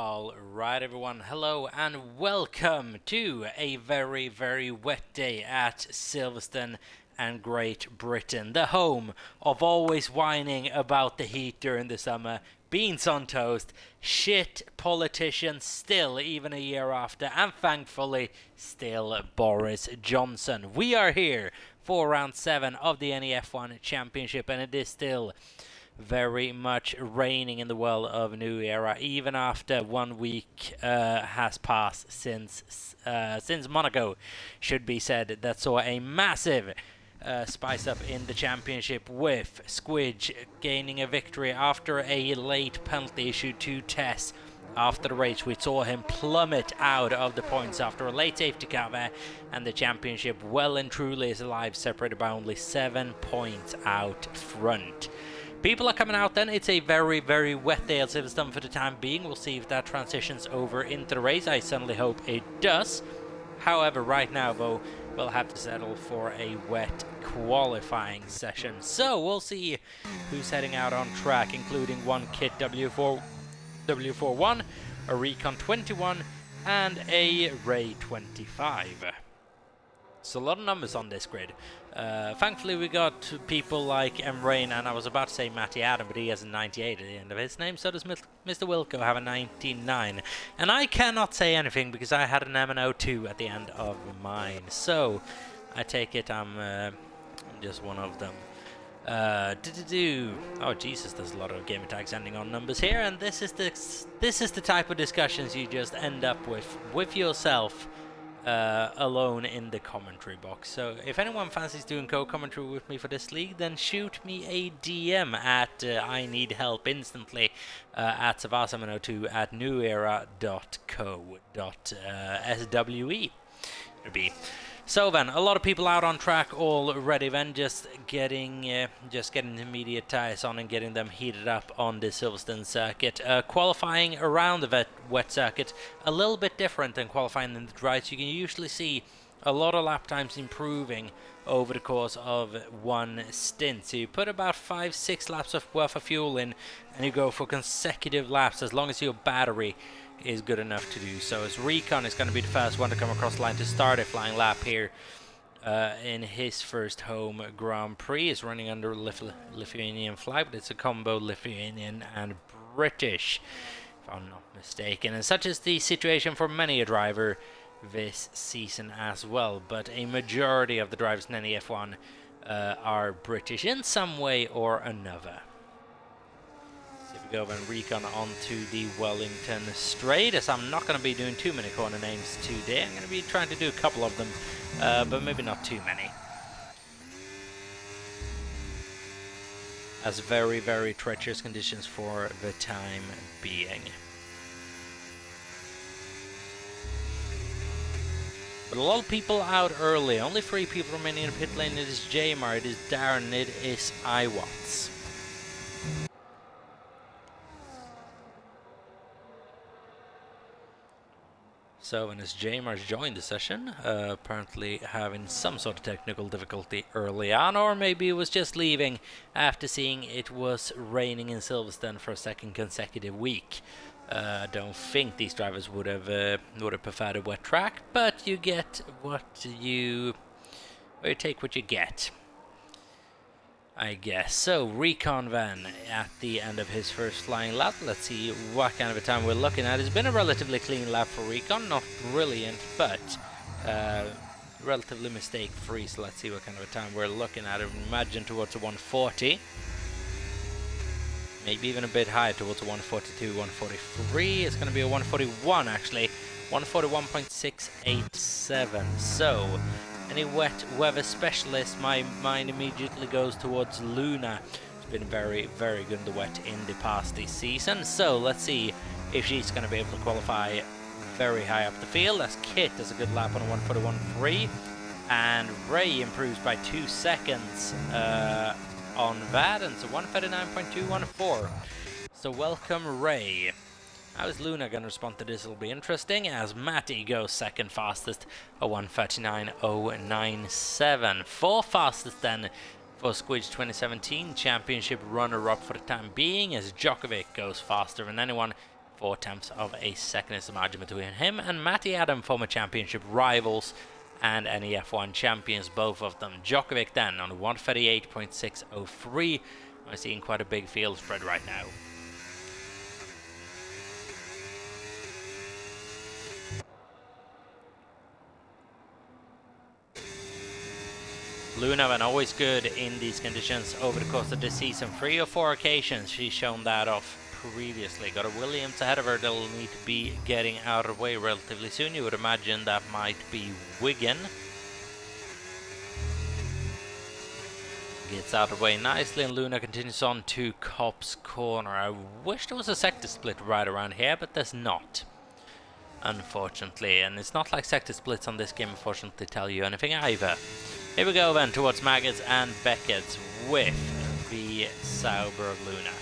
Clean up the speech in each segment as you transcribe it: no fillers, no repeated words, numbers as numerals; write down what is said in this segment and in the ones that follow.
All right, everyone. Hello and welcome to a very, very wet day at Silverstone and Great Britain, the home of always whining about the heat during the summer, beans on toast, shit politicians still even a year after, and thankfully still Boris Johnson. We are here for round 7 of the NEF1 Championship, and it is still very much raining in the world of New Era, even after 1 week has passed since Monaco, should be said, that saw a massive spice up in the championship, with Squidge gaining a victory after a late penalty issue to Tess. After the race, we saw him plummet out of the points after a late safety car there, and the championship well and truly is alive, separated by only 7 points out front. People are coming out then. It's a very, very wet day at Silverstone for the time being. We'll see if that transitions over into the race. I certainly hope it does. However, right now, though, we'll have to settle for a wet qualifying session. So we'll see who's heading out on track, including one Kit W41, a Recon 21, and a Ray 25. So a lot of numbers on this grid. Thankfully we got people like Rain, and I was about to say Matty Adam, but he has a 98 at the end of his name. So does Mr. Wilco have a 99. And I cannot say anything because I had an MNO2 at the end of mine. So I take it I'm just one of them. Oh Jesus, there's a lot of gamer tags ending on numbers here, and this is the type of discussions you just end up with yourself. Alone in the commentary box. So if anyone fancies doing co-commentary with me for this league, then shoot me a DM at I need help instantly at savasa102 at newera.co.swe. It'll be. So then, a lot of people out on track already then, just getting the media tires on and getting them heated up on the Silverstone circuit. Qualifying around the wet circuit, a little bit different than qualifying in the dry. So you can usually see a lot of lap times improving over the course of one stint. So you put about 5-6 laps worth of fuel in, and you go for consecutive laps as long as your battery is good enough to do so. As Recon is going to be the first one to come across the line to start a flying lap here in his first home Grand Prix. Is running under Lithuanian flag, but it's a combo Lithuanian and British, if I'm not mistaken. And such is the situation for many a driver this season as well. But a majority of the drivers in NEF1 are British in some way or another. Go and Recon onto the Wellington straight, as I'm not going to be doing too many corner names today. I'm going to be trying to do a couple of them, but maybe not too many, as very, very treacherous conditions for the time being. But a lot of people out early. Only 3 people remaining in the pit lane. It is Jamar, it is Darren, and it is Iwatts. So, and as Jamar's joined the session, apparently having some sort of technical difficulty early on, or maybe it was just leaving after seeing it was raining in Silverstone for a second consecutive week. I don't think these drivers would have preferred a wet track, but you get what you take what you get, I guess. So, Recon then at the end of his first flying lap. Let's see what kind of a time we're looking at. It's been a relatively clean lap for Recon. Not brilliant, but relatively mistake-free. So let's see what kind of a time we're looking at. I imagine towards a 140. Maybe even a bit higher, towards a 142, 143. It's going to be a 141, actually. 141.687. So, any wet weather specialist, my mind immediately goes towards Luna. She's been very, very good in the wet in the past this season. So let's see if she's going to be able to qualify very high up the field. As Kit does a good lap on a 141.3. And Ray improves by 2 seconds on that. And it's a 139.214. So welcome, Ray. How is Luna going to respond to this? Will be interesting, as Matty goes second fastest, a 139.097. 4th fastest then for Squidge 2017 Championship runner-up for the time being, as Djokovic goes faster than anyone. 4/10 of a second is the margin between him and Matty Adam, former championship rivals and NEF1 champions, both of them. Djokovic then on 138.603. I'm seeing quite a big field spread right now. Luna been always good in these conditions over the course of the season. 3 or 4 occasions she's shown that off previously. Got a Williams ahead of her that'll need to be getting out of the way relatively soon. You would imagine that might be Wigan. Gets out of the way nicely, and Luna continues on to Cop's Corner. I wish there was a sector split right around here, but there's not, unfortunately. And it's not like sector splits on this game, unfortunately, tell you anything either. Here we go then towards Maggots and Beckett's with the Sauber of Luna.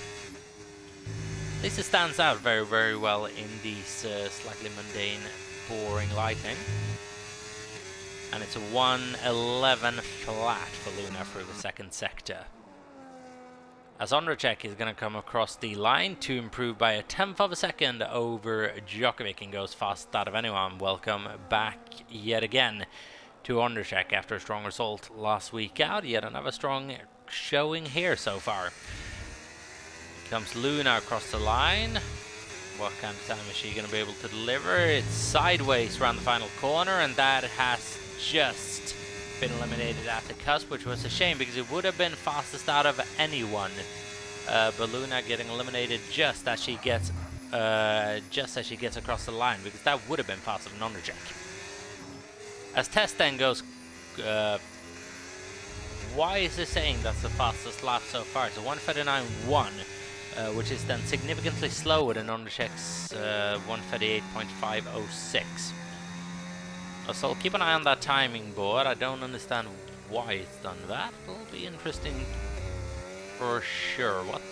At least it stands out very, very well in these slightly mundane, boring lightning. And it's a 1:11 flat for Luna through the second sector. As Ondrejek is going to come across the line to improve by 1/10 of a second over Djokovic and goes fast out of anyone. Welcome back yet again to Ondrejek after a strong result last week out. Yet another strong showing here so far. Comes Luna across the line. What kind of time is she going to be able to deliver? It's sideways around the final corner, and that has just been eliminated at the cusp, which was a shame because it would have been fastest out of anyone. But Luna getting eliminated just as she gets across the line, because that would have been faster than Ondrejek. As Test then goes, why is it saying that's the fastest lap so far? It's a 1:39.1, which is then significantly slower than Ondrejek's 1:38.506. So I'll keep an eye on that timing board. I don't understand why it's done that. It'll be interesting for sure. What?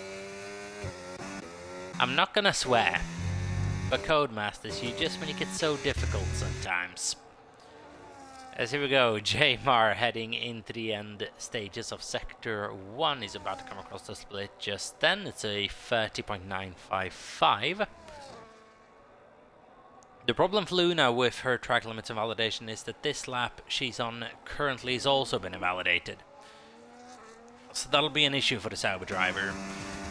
I'm not gonna swear, but Codemasters, you just make it so difficult sometimes. As here we go, Jamar heading into the end stages of Sector 1. He's about to come across the split just then. It's a 30.955. The problem for Luna with her track limits invalidation is that this lap she's on currently has also been invalidated. So that'll be an issue for the Sauber driver.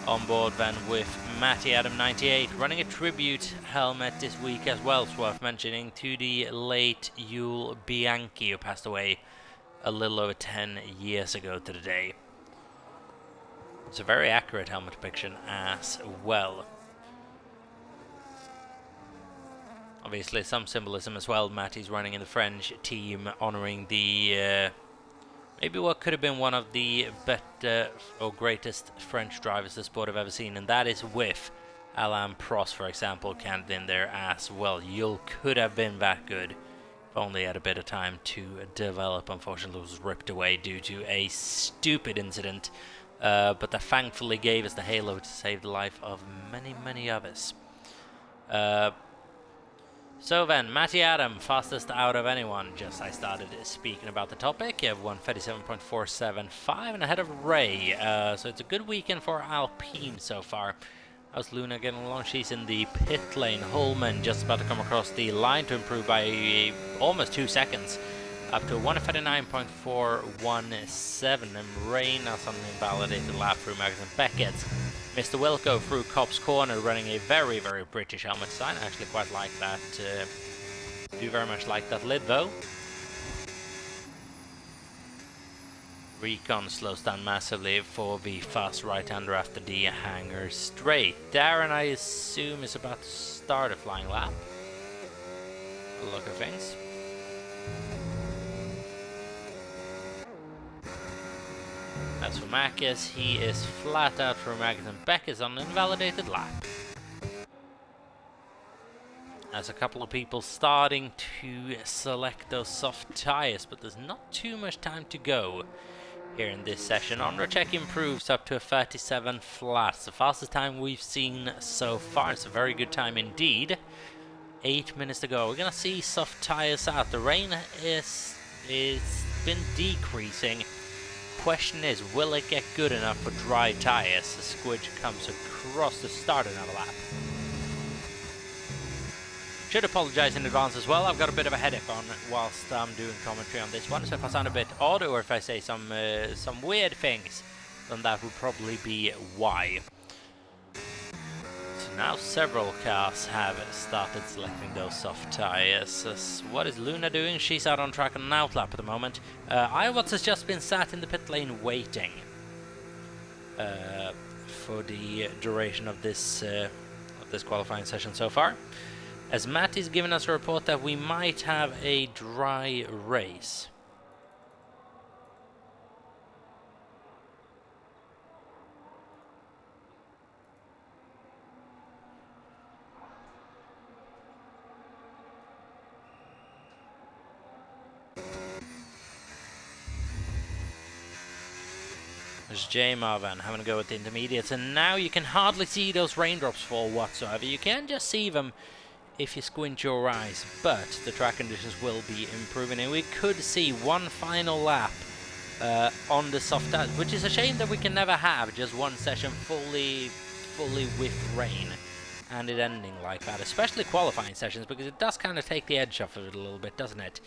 On board then with Matty Adam 98, running a tribute helmet this week as well. It's worth mentioning to the late Yul Bianchi, who passed away a little over 10 years ago to the day. It's a very accurate helmet depiction as well. Obviously some symbolism as well. Matty's running in the French team, honouring the maybe what could have been one of the better or greatest French drivers the sport have ever seen, and that is with Alain Prost, for example, counted in there as well. Yul could have been that good if only had a bit of time to develop. Unfortunately, was ripped away due to a stupid incident, but that thankfully gave us the halo to save the life of many, many others. So then, Matty Adam, fastest out of anyone. Just I started speaking about the topic. You have 1:37.475 and ahead of Ray. So it's a good weekend for Alpine so far. How's Luna getting along? She's in the pit lane. Holman just about to come across the line to improve by almost 2 seconds. Up to 1:39.417. And Ray now on an invalidated lap through Maggots and Beckett. Mr. Wilco through Cop's Corner, running a very, very British helmet design. I actually quite like that. Do very much like that lid though. Recon slows down massively for the fast right-hander after the hanger straight. Darren, I assume, is about to start a flying lap. A look of things. As for Macus, he is flat out for Maggots and Beckett on an invalidated lap. As a couple of people starting to select those soft tyres, but there's not too much time to go here in this session. Ondrejek improves up to a 37 flat. It's the fastest time we've seen so far. It's a very good time indeed. 8 minutes to go. We're going to see soft tyres out. The rain is been decreasing. Question is, will it get good enough for dry tyres? The squidge comes across the start of another lap. Should apologize in advance as well. I've got a bit of a headache on whilst I'm doing commentary on this one, so if I sound a bit odd or if I say some weird things, then that would probably be why. So now several cars have started selecting those soft tyres. What is Luna doing? She's out on track on an outlap at the moment. Iwatts has just been sat in the pit lane waiting for the duration of this qualifying session so far, as Matt is giving us a report that we might have a dry race. There's J Marvan having a go at the intermediates, and now you can hardly see those raindrops fall whatsoever. You can just see them if you squint your eyes, but the track conditions will be improving, and we could see one final lap on the soft tires, which is a shame that we can never have just one session fully with rain and it ending like that, especially qualifying sessions, because it does kind of take the edge off of it a little bit, doesn't it?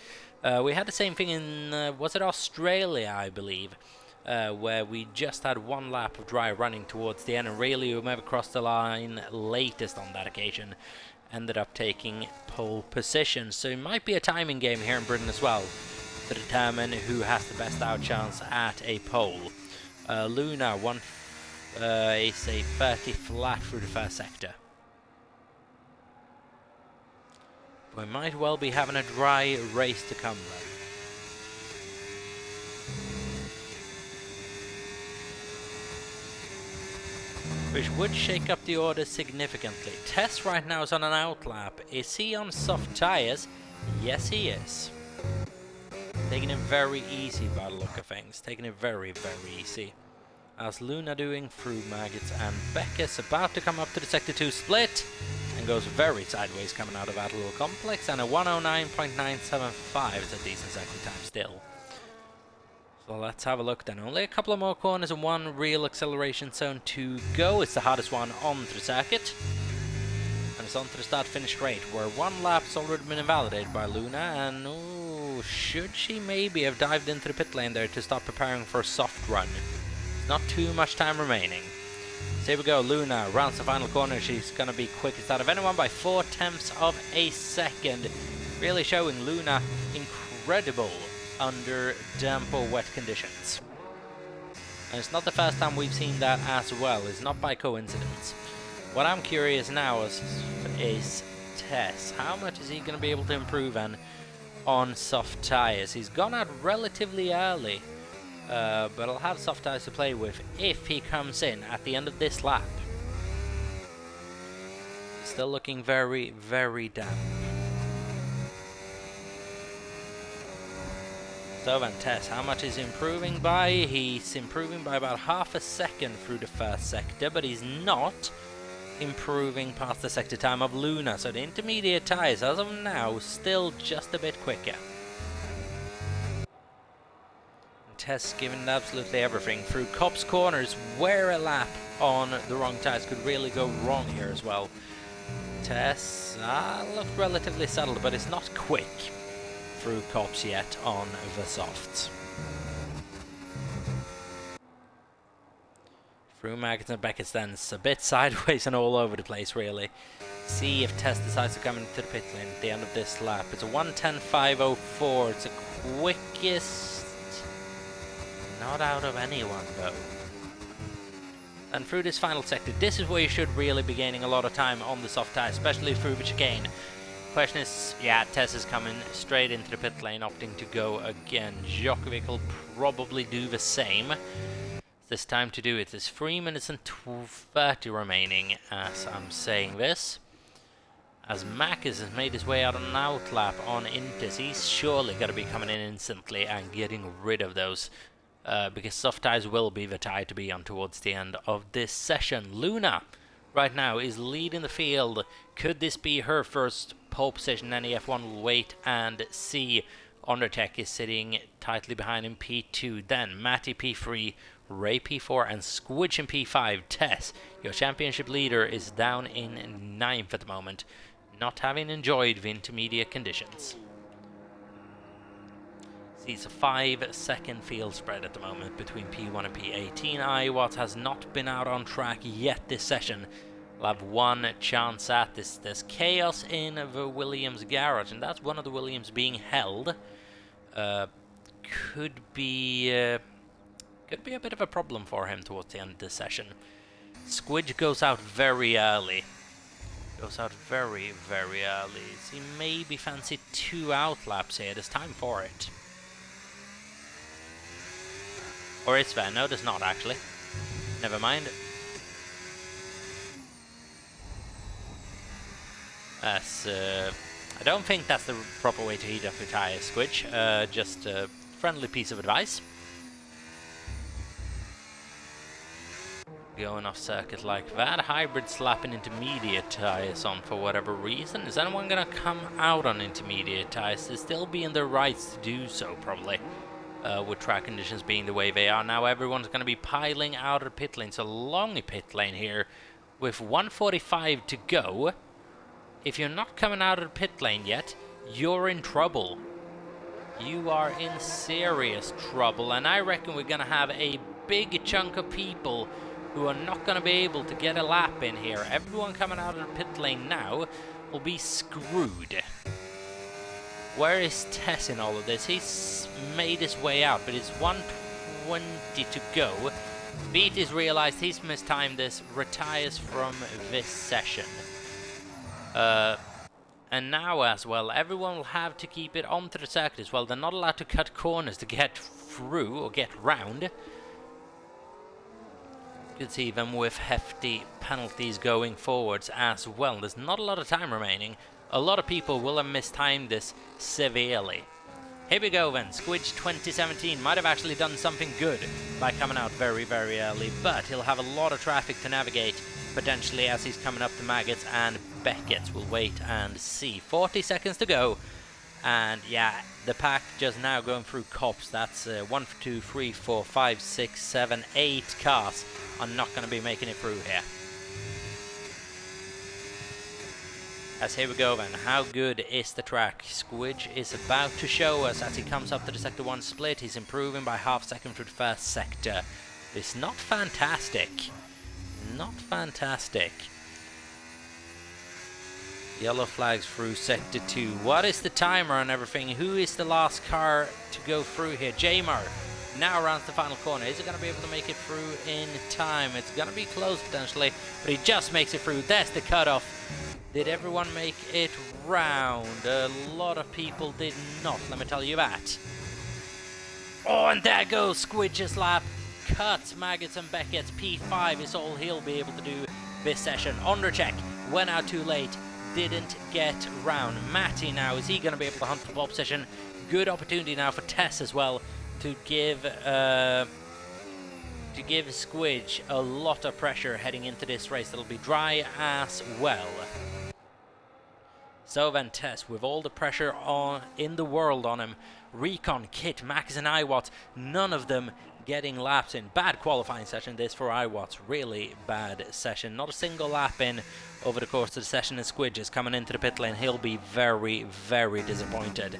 We had the same thing in, was it Australia, I believe, where we just had one lap of dry running towards the end, and really whoever crossed the line latest on that occasion ended up taking pole position. So it might be a timing game here in Britain as well to determine who has the best out chance at a pole. Luna is a 30 flat through the first sector. We might well be having a dry race to come though. Which would shake up the order significantly. Tess right now is on an outlap. Is he on soft tyres? Yes, he is. Taking it very easy by the look of things. Taking it very, very easy. As Luna doing through Maggots, and Becca's about to come up to the Sector 2 split. And goes very sideways coming out of that little complex. And a 109.975 is a decent second time still. So let's have a look then. Only a couple of more corners and one real acceleration zone to go. It's the hardest one on the circuit. And it's on to the start-finish straight, where one lap's already been invalidated by Luna. And ooh, should she maybe have dived into the pit lane there to start preparing for a soft run? Not too much time remaining. So here we go. Luna rounds the final corner. She's going to be quickest out of anyone by 0.4 of a second. Really showing Luna incredible under damp or wet conditions. And it's not the first time we've seen that as well. It's not by coincidence. What I'm curious now is Tess. How much is he going to be able to improve on soft tyres? He's gone out relatively early, but I'll have soft tyres to play with if he comes in at the end of this lap. Still looking very, very damp. So then Tess, how much is he improving by? He's improving by about half a second through the first sector, but he's not improving past the sector time of Luna. So the intermediate tyres, as of now, still just a bit quicker. Tess giving absolutely everything through Copse corners, where a lap on the wrong tyres could really go wrong here as well. Tess looked relatively settled, but it's not quick through Copse yet on the softs. Through Maggots and Beckett's then it's a bit sideways and all over the place really. See if Tess decides to come into the pit lane at the end of this lap. It's a 1:10.504. It's the quickest, not out of anyone though. And through this final sector, this is where you should really be gaining a lot of time on the soft tyre, especially through the chicane. Question is, yeah, Tess is coming straight into the pit lane, opting to go again. Djokovic will probably do the same. This time to do it. There's 3 minutes and 30 remaining as I'm saying this. As Makis has made his way out on an outlap on Intis, he's surely got to be coming in instantly and getting rid of those. Because soft tyres will be the tyre to be on towards the end of this session. Luna right now is leading the field. Could this be her first pole position? NEF1 will wait and see. Undertech is sitting tightly behind in P2. Then Matty P3, Ray P4 and Squidge in P5. Tess, your championship leader, is down in 9th at the moment. not having enjoyed the intermediate conditions. See, it's a 5-second field spread at the moment between P1 and P18. Iwat has not been out on track yet this session. We'll have one chance at this. There's chaos in the Williams garage, and that's one of the Williams being held. Could be a bit of a problem for him towards the end of the session. Squidge goes out very early. Goes out very, very early. So he maybe fancy 2 out laps here. There's time for it. Or is there? No, there's not actually. Never mind. I don't think that's the proper way to heat up your tires, Squidge. Just a friendly piece of advice. Going off circuit like that. Hybrid slapping intermediate tires on for whatever reason. Is anyone gonna come out on intermediate tires? They'll still be in their rights to do so, probably. With track conditions being the way they are now, everyone's gonna be piling out of the pit lane. So long pit lane here with 1:45 to go. If you're not coming out of the pit lane yet, you're in trouble. You are in serious trouble, and I reckon we're gonna have a big chunk of people who are not going to be able to get a lap in here. Everyone coming out of the pit lane now will be screwed. Where is Tess in all of this? He's made his way out, but it's 1:20 to go. Beat has realized he's mistimed this, retires from this session. And now as well, everyone will have to keep it onto the circuit as well. They're not allowed to cut corners to get through or get round. You can see them with hefty penalties going forwards as well. There's not a lot of time remaining. A lot of people will have mistimed this severely. Here we go then. Squidge 2017 might have actually done something good by coming out very, very early, but he'll have a lot of traffic to navigate potentially as he's coming up to Maggots and Beckett's. We'll wait and see. 40 seconds to go. And yeah, the pack just now going through cops. That's 1, 2, 3, 4, 5, 6, 7, 8 cars are not going to be making it through here. As here we go then, how good is the track? Squidge is about to show us as he comes up to the Sector 1 split. He's improving by half second through the first sector. It's not fantastic. Not fantastic. Yellow flags through Sector 2. What is the timer on everything? Who is the last car to go through here? Jamar now rounds the final corner. Is he going to be able to make it through in time? It's going to be close potentially, but he just makes it through. There's the cutoff. Did everyone make it round? A lot of people did not, let me tell you that. Oh, and there goes Squidge's lap. Cuts Maggots and Beckett's. P5 is all he'll be able to do this session. Ondercheck went out too late. Didn't get round. Matty now, is he going to be able to hunt for pole position? Good opportunity now for Tess as well to give Squidge a lot of pressure heading into this race. That'll be dry as well. So then Tess, with all the pressure on in the world on him, Recon, Kit, Max and Iwat, none of them getting laps in. Bad qualifying session this for Iwat's, really bad session. Not a single lap in over the course of the session, and Squidge is coming into the pit lane. He'll be very, very disappointed.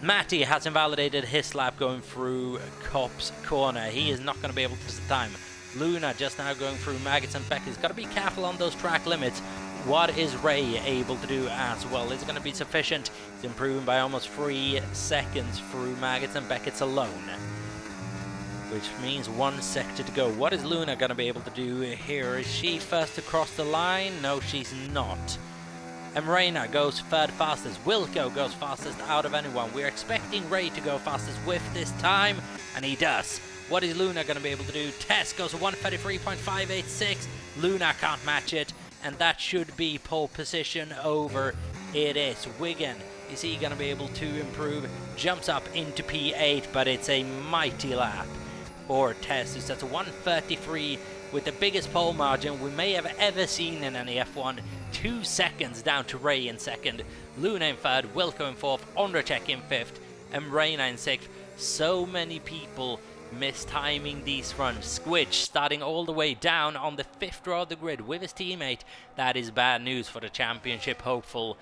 Matty has invalidated his lap going through Cop's corner. He is not going to be able to pass the time. Luna just now going through Maggots and Beckett's. Got to be careful on those track limits. What is Ray able to do as well? Is it going to be sufficient? He's improving by almost 3 seconds through Maggots and Beckett's alone, which means 1 sector to go. What is Luna going to be able to do here? Is she first across the line? No, she's not. Emreina goes third fastest. Wilco goes fastest out of anyone. We're expecting Ray to go fastest with this time, and he does. What is Luna going to be able to do? Tess goes to 1:33.586. Luna can't match it, and that should be pole position over. It is. Wigan, is he going to be able to improve? Jumps up into P8, but it's a mighty lap for Tess, who sets a 1:33 with the biggest pole margin we may have ever seen in any F1. 2 seconds down to Ray in second, Luna in third, Wilco in fourth, Ondracek in fifth, and Reina in sixth. So many people mistiming these runs. Squidge starting all the way down on the 5th row of the grid with his teammate. That is bad news for the championship hopeful.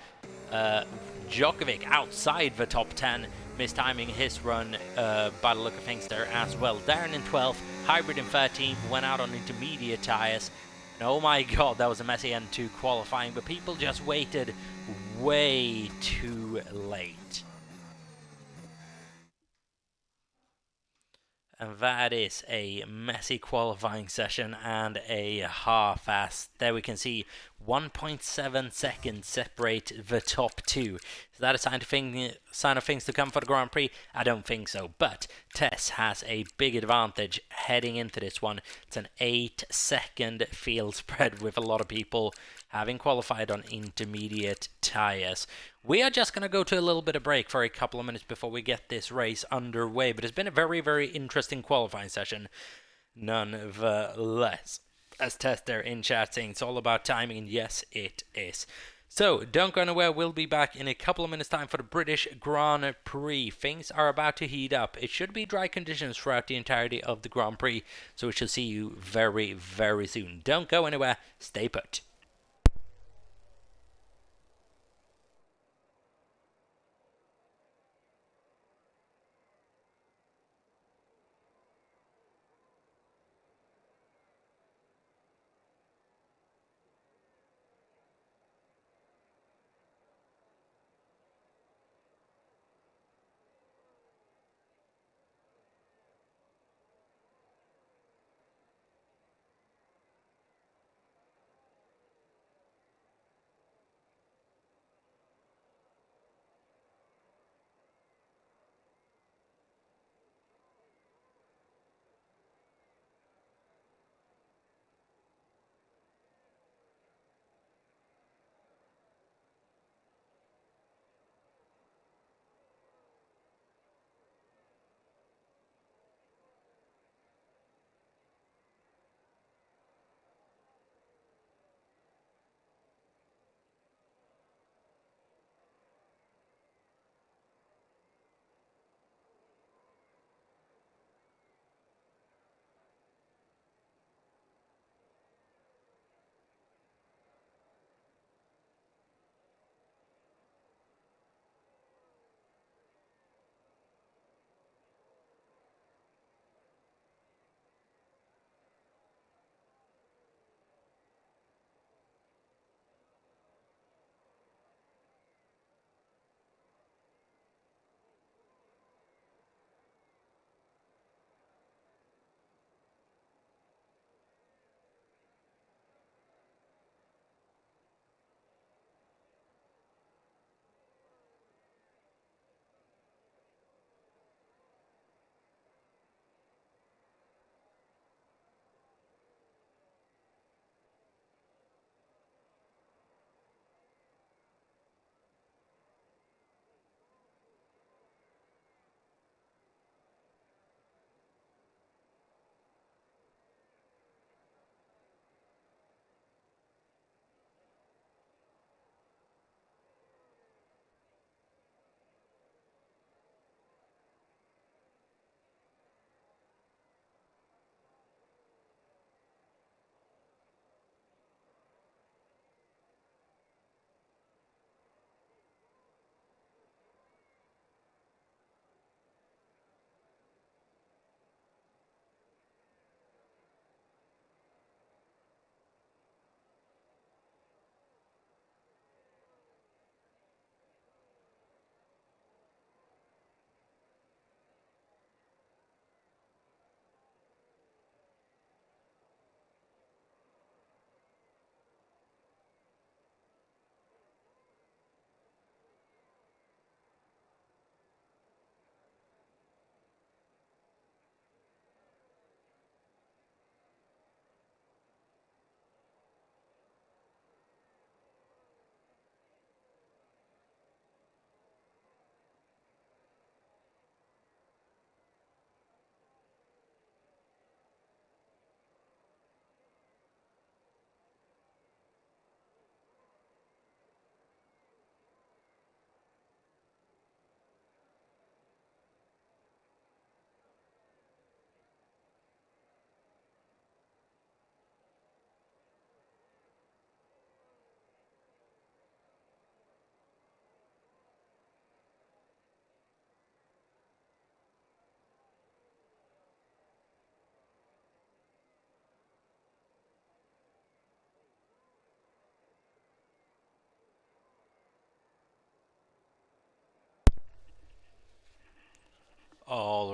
Djokovic outside the top 10, mistiming his run by the look of things there as well. Darren in 12th, Hybrid in 13th, went out on intermediate tyres. And oh my god, that was a messy end to qualifying, but people just waited way too late. And that is a messy qualifying session and a half-ass. There we can see 1.7 seconds separate the top two. Is that a sign of things to come for the Grand Prix? I don't think so, but Tess has a big advantage heading into this one. It's an 8-second field spread with a lot of people having qualified on intermediate tyres. We are just going to go to a little bit of break for a couple of minutes before we get this race underway, but it's been a very, very interesting qualifying session nonetheless. As Tess there in chat saying it's all about timing, and yes, it is. So, don't go anywhere, we'll be back in a couple of minutes' time for the British Grand Prix. Things are about to heat up. It should be dry conditions throughout the entirety of the Grand Prix, so we shall see you very, very soon. Don't go anywhere, stay put.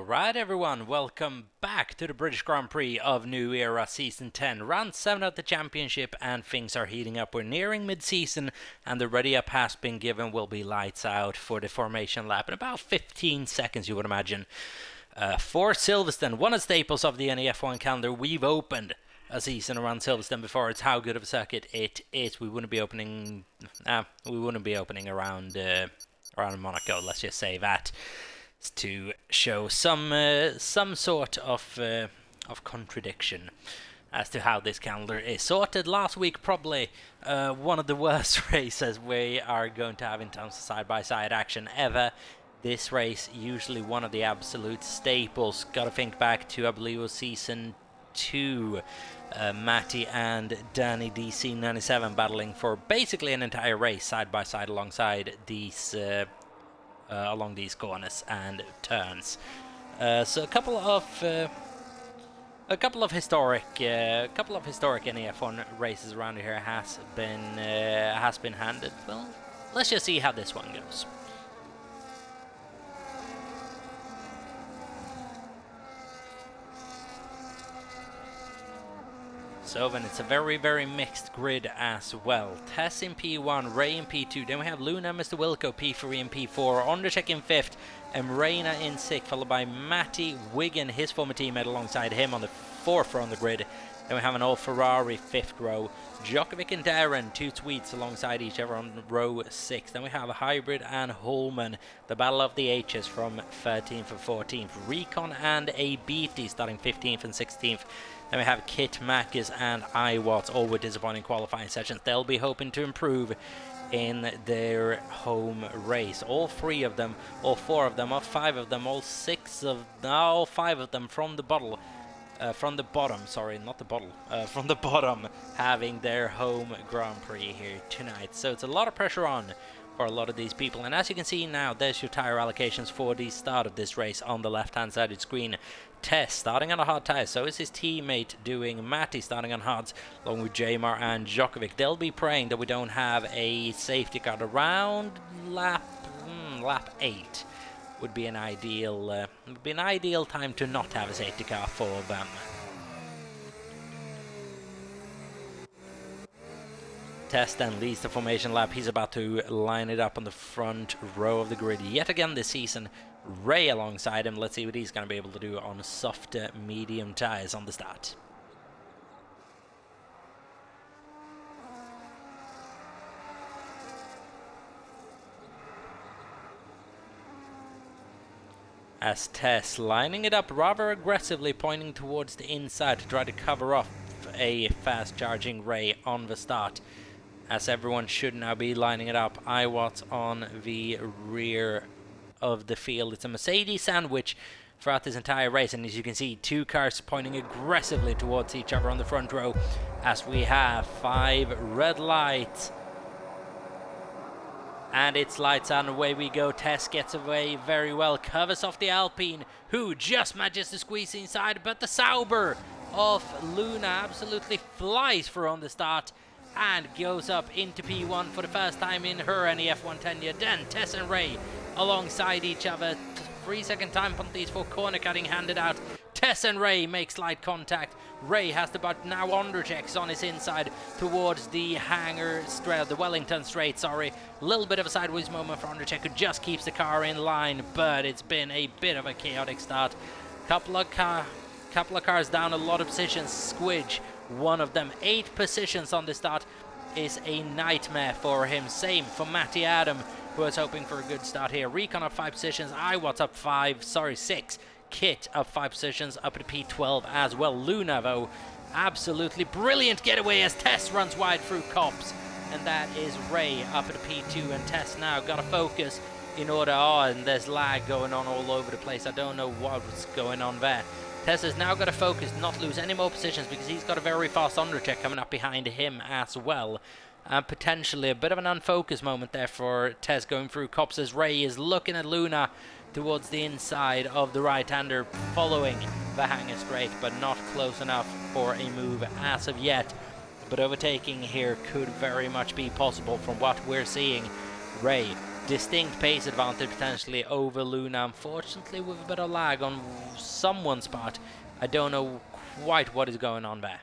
Alright everyone, welcome back to the British Grand Prix of New Era Season 10, Round 7 of the Championship, and things are heating up. We're nearing mid-season and the ready up has been given. Will be lights out for the formation lap in about 15 seconds, you would imagine. For Silverstone, one of the staples of the NEF1 calendar, we've opened a season around Silverstone before. It's how good of a circuit it is. We wouldn't be opening around Monaco, let's just say that, to show some sort of contradiction as to how this calendar is sorted. Last week, probably one of the worst races we are going to have in terms of side-by-side action ever. This race, usually one of the absolute staples. Gotta think back to, I believe it was Season 2, Matty and Danny DC97 battling for basically an entire race side-by-side alongside these along these corners and turns. So a couple of historic NEF1 races around here has been handed. Well, let's just see how this one goes. So then it's a very, very mixed grid as well. Tess in P1, Ray in P2, then we have Luna, Mr. Wilco, P3 and P4, Ondercheck in 5th, and Reina in 6th, followed by Matty Wigan, his former teammate, alongside him on the 4th row on the grid. Then we have an old Ferrari 5th row, Djokovic and Darren, two Swedes alongside each other on row 6. Then we have a Hybrid and Holman, the battle of the H's from 13th and 14th. Recon and ABT starting 15th and 16th. Then we have Kit, Makis and iWatts, all with disappointing qualifying sessions. They'll be hoping to improve in their home race. All 3 of them, all 4 of them, all 5 of them, all 5 of them from the bottom, from the bottom, having their home Grand Prix here tonight. So it's a lot of pressure on for a lot of these people. And as you can see now, there's your tyre allocations for the start of this race on the left-hand side of the screen. Tess starting on a hard tyre, so is his teammate doing. Matty starting on hards, along with Jamar and Djokovic. They'll be praying that we don't have a safety car around lap 8. Would be an ideal time to not have a safety car for them. Tess then leads the formation lap. He's about to line it up on the front row of the grid yet again this season. Ray alongside him. Let's see what he's going to be able to do on soft medium tyres on the start. As Tess lining it up rather aggressively, pointing towards the inside to try to cover off a fast charging Ray on the start. As everyone should now be lining it up. iWatts on the rear of the field. It's a Mercedes sandwich throughout this entire race, and as you can see, 2 cars pointing aggressively towards each other on the front row as we have 5 red lights. And it's lights on, away we go. Tess gets away very well, covers off the Alpine, who just manages to squeeze inside, but the Sauber of Luna absolutely flies through on the start and goes up into P1 for the first time in her NEF1 tenure. Then Tess and Ray alongside each other. 3-second time penalties for corner cutting handed out. Tess and Ray make slight contact. Ray has the but now Onderchecks on his inside towards the Hanger Straight, the Wellington Straight, sorry. A little bit of a sideways moment for Ondercheck, who just keeps the car in line, but it's been a bit of a chaotic start. Couple of cars down, a lot of positions. Squidge, one of them. 8 positions on the start is a nightmare for him. Same for Matty Adam, who was hoping for a good start here. Recon up 5 positions. iWatts up 6. Kit up 5 positions, up to P12 as well. Luna, though, absolutely brilliant getaway as Tess runs wide through Cops. And that is Ray up at P2, and Tess now got to focus in order. And there's lag going on all over the place. I don't know what's going on there. Tess has now got to focus, not lose any more positions, because he's got a very fast Undercheck coming up behind him as well. And potentially a bit of an unfocused moment there for Tess going through Cops as Ray is looking at Luna towards the inside of the right-hander, following the Hanger Straight, but not close enough for a move as of yet. But overtaking here could very much be possible from what we're seeing. Ray distinct pace advantage potentially over Luna. Unfortunately, with a bit of lag on someone's part. I don't know quite what is going on there.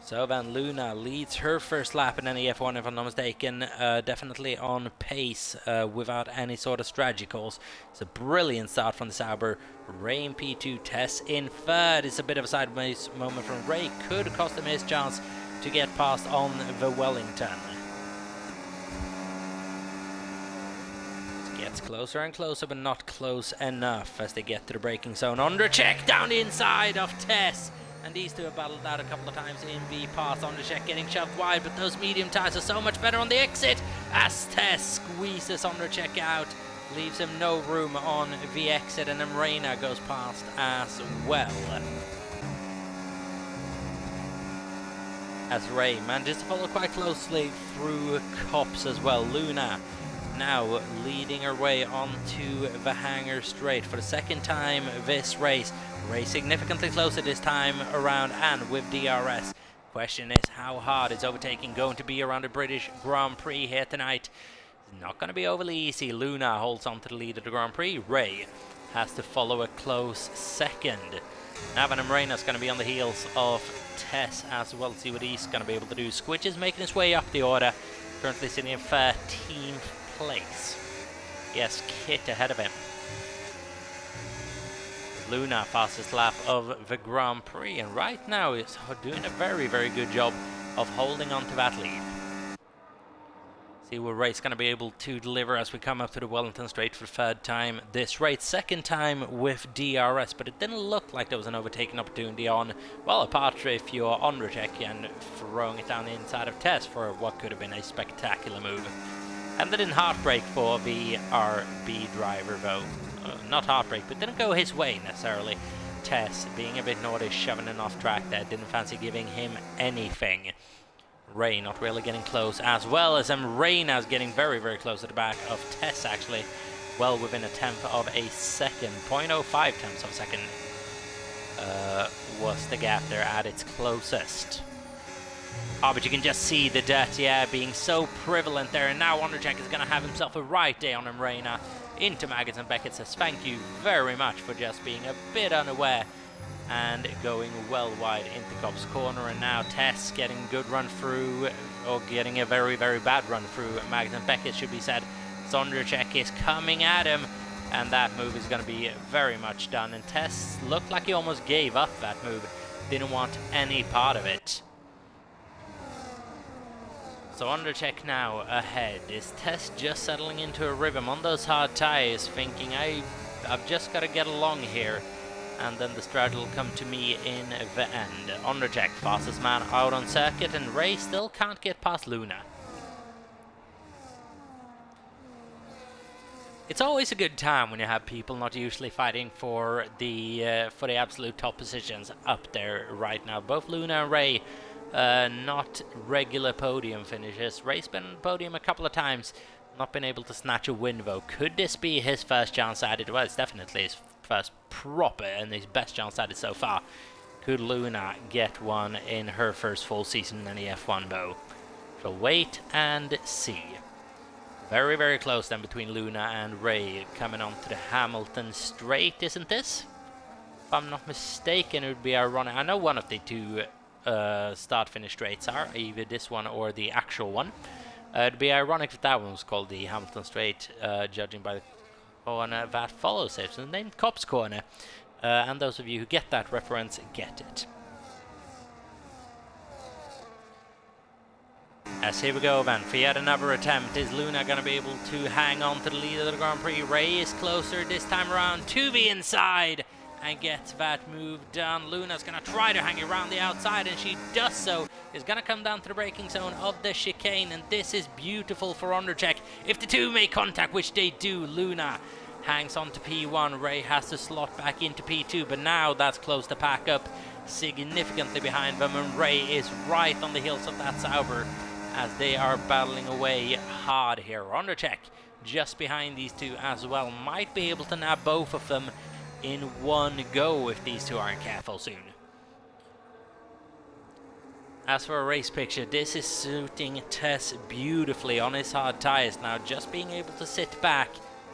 So then Luna leads her first lap in NEF1, if I'm not mistaken, definitely on pace without any sort of strategy calls. It's a brilliant start from the Sauber. Ray in P2, Tess in third. It's a bit of a sideways moment from Ray. Could cost him his chance to get past on the Wellington. It gets closer and closer, but not close enough as they get to the braking zone. Undercheck down the inside of Tess. And these two have battled out a couple of times in the pass. Undercheck getting shoved wide, but those medium tires are so much better on the exit as Tess squeezes Undercheck out, leaves him no room on the exit, and then Reina goes past as well. As Ray manages to follow quite closely through Copse as well. Luna now leading her way onto the Hangar Straight for the second time this race. Ray significantly closer this time around and with DRS. Question is, how hard is overtaking going to be around the British Grand Prix here tonight? It's not going to be overly easy. Luna holds on to the lead of the Grand Prix. Ray has to follow a close second. Navan and Reina's going to be on the heels of Tess as well. See what he's going to be able to do. Squitch is making his way up the order. Currently sitting in 13th place. Yes, Kit ahead of him. Luna, fastest lap of the Grand Prix, and right now is doing a very, very good job of holding on to that lead. See what Ray's going to be able to deliver as we come up to the Wellington Straight for the third time this race. Second time with DRS, but it didn't look like there was an overtaking opportunity on, well, apart if you're on Undercheck and throwing it down the inside of Tess for what could have been a spectacular move. And then heartbreak for the RB driver though. Not heartbreak, but didn't go his way necessarily. Tess being a bit naughty, shoving him off track there, didn't fancy giving him anything. Ray not really getting close, as well as Reina's getting very, very close to the back of Tess actually. Well within a tenth of a second, 0.05 tenths of a second was the gap there at its closest. Oh, but you can just see the dirty air being so prevalent there, and now Undercheck is going to have himself a right day on Reina. Into Maggots, and Beckett says thank you very much for just being a bit unaware and going well wide into Cobb's corner. And now Tess getting good run through, or getting a very, very bad run through Maggots and Beckett should be said. Sondercheck is coming at him, and that move is going to be very much done. And Tess looked like he almost gave up that move, didn't want any part of it. So Undercheck now ahead. Is Tess just settling into a rhythm on those hard tires, thinking I've just got to get along here, and then the strategy will come to me in the end. Undercheck, fastest man out on circuit, and Ray still can't get past Luna. It's always a good time when you have people not usually fighting for the absolute top positions up there right now. Both Luna and Ray. Not regular podium finishes. Ray's been on podium a couple of times, not been able to snatch a win though. Could this be his first chance at it? Well, it's definitely his first proper and his best chance at it so far. Could Luna get one in her first full season in the F1 though? So wait and see. Very, very close then between Luna and Ray coming on to the Hamilton Straight, isn't this? If I'm not mistaken, it would be ironic. I know one of the two start-finish straights are, either this one or the actual one. It'd be ironic if that one was called the Hamilton Straight, judging by the corner that follows it, so named Cops Corner. And those of you who get that reference get it. As here we go then, for yet another attempt. Is Luna going to be able to hang on to the lead of the Grand Prix? Ray is closer this time around to the inside and gets that move done. Luna's going to try to hang around the outside, and she does so. Is going to come down to the braking zone of the chicane, and this is beautiful for Undercheck. If the two make contact, which they do, Luna hangs on to P1. Ray has to slot back into P2, but now that's closed the pack up significantly behind them, and Ray is right on the heels of that Sauber as they are battling away hard here. Undercheck just behind these two as well. Might be able to nab both of them in one go if these two aren't careful soon. As for a race picture, this is suiting Tess beautifully on his hard tyres now, just being able to sit back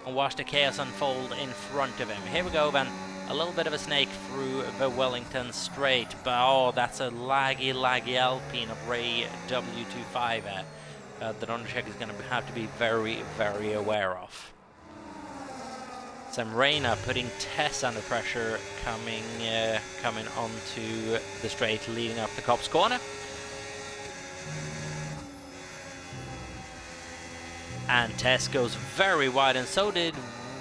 and watch the chaos unfold in front of him. Here we go then, a little bit of a snake through the Wellington straight, but oh, that's a laggy Alpine of Ray W25 that Undercheck is going to have to be very, very aware of. Sam Reina putting Tess under pressure, coming onto the straight leading up the Copse corner. And Tess goes very wide, and so did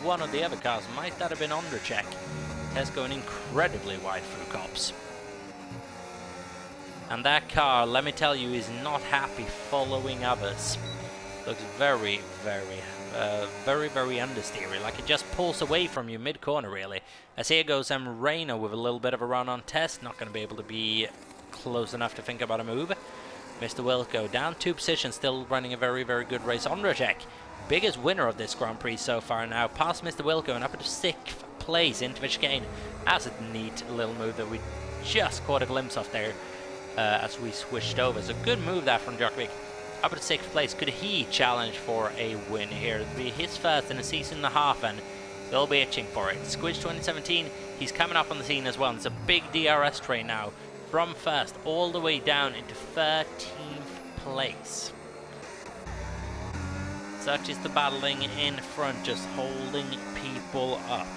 one of the other cars. Might that have been Undercheck? Tess going incredibly wide through Copse. And that car, let me tell you, is not happy following others. Looks very understeery, like it just pulls away from you mid-corner really. As here goes Reina with a little bit of a run on Tess, not going to be able to be close enough to think about a move. Mr. Wilco down 2 positions, still running a very good race. Ondrejek, biggest winner of this Grand Prix so far now, past Mr. Wilco and up into 6th place into the chicane. That's a neat little move that we just caught a glimpse of there as we switched over. So good move that from Djokovic. Up at 6th place, could he challenge for a win here? It'll be his first in a season and a half, and they'll be itching for it. Squidge 2017, he's coming up on the scene as well. It's a big DRS train now, from first all the way down into 13th place. Such is the battling in front, just holding people up.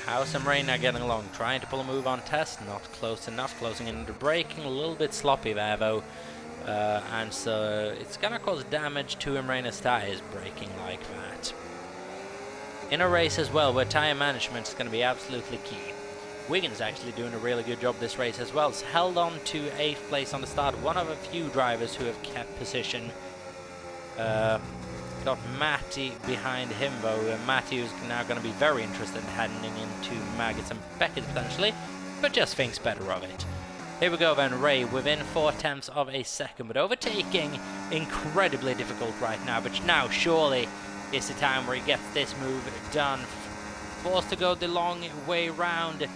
House and Rain are getting along, trying to pull a move on Tess, not close enough, closing in the braking, a little bit sloppy there though, and so it's gonna cause damage to Imrena's tyres braking like that. In a race as well, where tyre management is going to be absolutely key. Wiggins actually doing a really good job this race as well. It's held on to 8th place on the start, one of a few drivers who have kept position. Got Matty behind him though. Matty is now going to be very interested in heading into Maggots and Beckett potentially, but just thinks better of it. Here we go then, Ray within 4/10 of a second, but overtaking incredibly difficult right now. But now surely is the time where he gets this move done. Forced to go the long way round,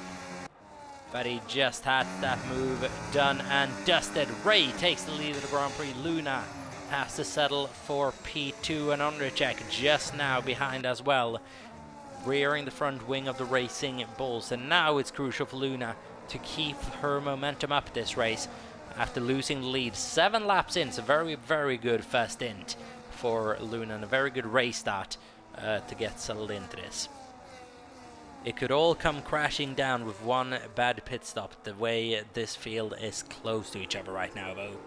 but he just had that move done and dusted. Ray takes the lead of the Grand Prix. Luna has to settle for P2, and Ondrejek just now behind as well, rearing the front wing of the Racing Bulls. And now it's crucial for Luna to keep her momentum up this race after losing the lead 7 laps in. It's a very good first stint for Luna and a very good race start to get settled into this. It could all come crashing down with one bad pit stop, the way this field is close to each other right now though.